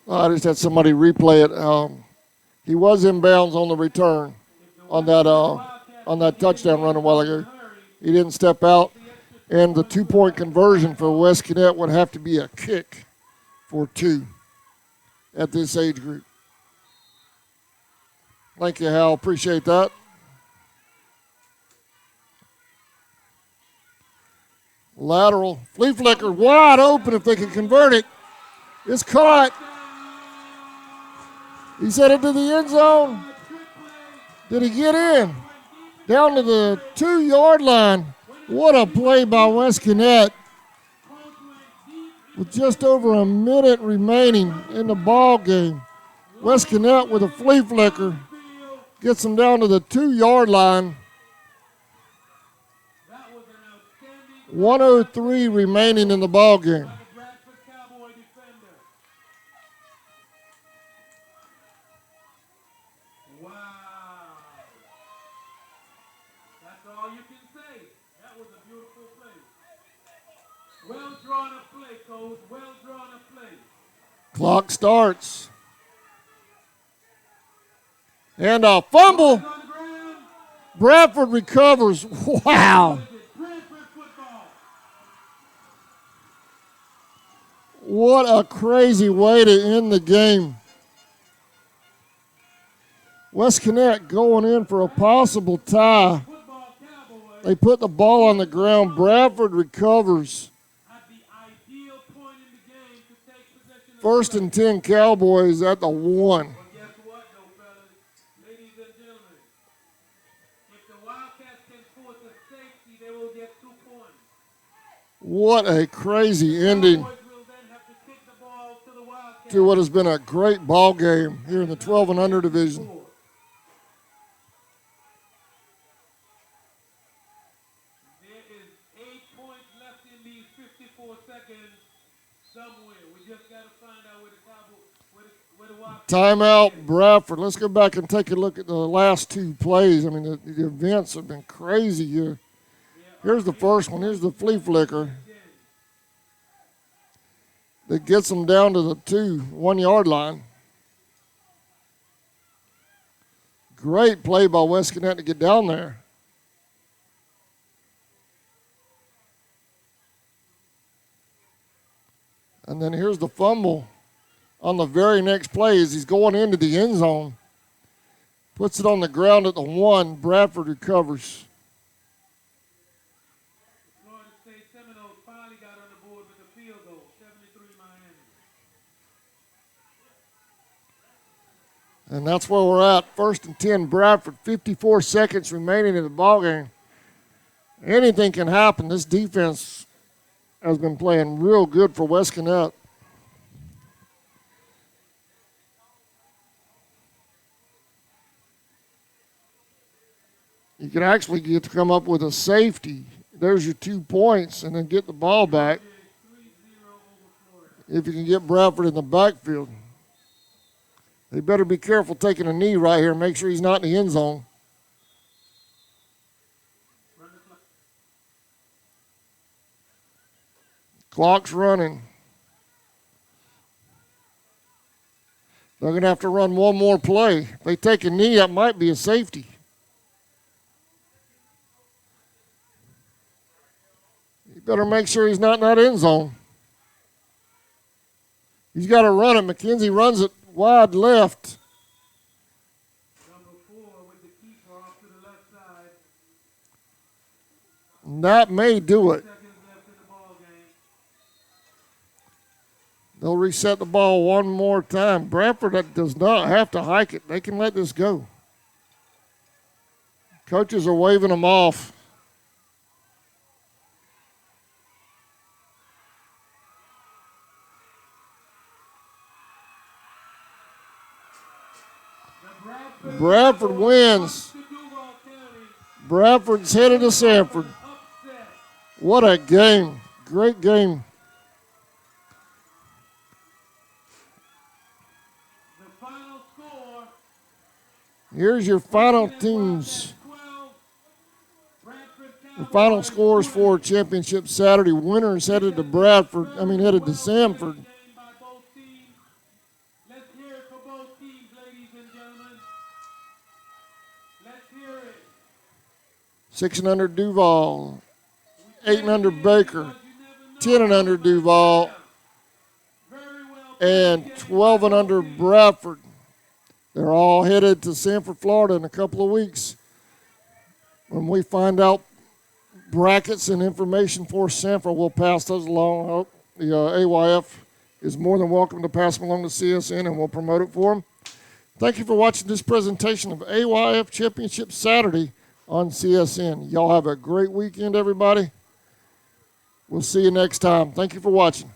I just had somebody replay it. He was in bounds on the return on that touchdown run a while ago. He didn't step out, and the 2-point conversion for West Connect would have to be a kick for 2 at this age group. Thank you, Hal. Appreciate that. Lateral. Flea flicker wide open if they can convert it. It's caught. He's headed to the end zone. Did he get in? Down to the 2-yard line. What a play by West Connect. With just over a minute remaining in the ball game. West Connect with a flea flicker gets them down to the 2-yard line. 1:03 remaining in the ball game. Clock starts. And a fumble. Bradford recovers. Wow. What a crazy way to end the game. West Connect going in for a possible tie. They put the ball on the ground. Bradford recovers. 1st and 10 Cowboys at the 1. Well, guess what, though, fellas? Ladies and gentlemen, if the Wildcats can force a safety, they will get 2 points. What a crazy ending Cowboys will then have to kick the ball to the Wildcats. to what has been a great ball game here in the 12 and under division. There is 8 points left in these 54 seconds somewhere. We just got to find out where the Cowboys, where the Wildcats. Timeout, Bradford. Let's go back and take a look at the last 2 plays. I mean, the events have been crazy here. Here's the first one. Here's the flea flicker that gets them down to the 1-yard line. Great play by West Connect to get down there. And then here's the fumble on the very next play as he's going into the end zone. Puts it on the ground at the 1. Bradford recovers. Florida State Seminoles finally got on the board with a field goal, 73 Miami. And that's where we're at. 1st and 10 Bradford, 54 seconds remaining in the ballgame. Anything can happen. This defense has been playing real good for West Connect. You could actually get to come up with a safety. There's your 2 points and then get the ball back if you can get Bradford in the backfield. They better be careful taking a knee right here and make sure he's not in the end zone. Clock's running. They're going to have to run one more play. If they take a knee, that might be a safety. You better make sure he's not in that end zone. He's got to run it. McKenzie runs it wide left. Number 4 with the keeper off to the left side. And that may do it. Seconds left in the ball game. They'll reset the ball one more time. Bradford does not have to hike it. They can let this go. Coaches are waving them off. Bradford wins. To Duval County. Bradford's headed to Sanford. Upset. What a game. Great game. The final score. Here's your final teams. 12. Bradford The final scores for Championship Saturday. Winners headed to headed to Sanford. Game by both teams. Let's hear it for both teams, ladies and gentlemen. Let's hear it. 6 and under Duval. 8 and under Baker. 10 and under Duval. Very well. And 12 and under Bradford. They're all headed to Sanford, Florida in a couple of weeks. When we find out brackets and information for Sanford, we'll pass those along. The AYF is more than welcome to pass them along to CSN, and we'll promote it for them. Thank you for watching this presentation of AYF Championship Saturday on CSN. Y'all have a great weekend, everybody. We'll see you next time. Thank you for watching.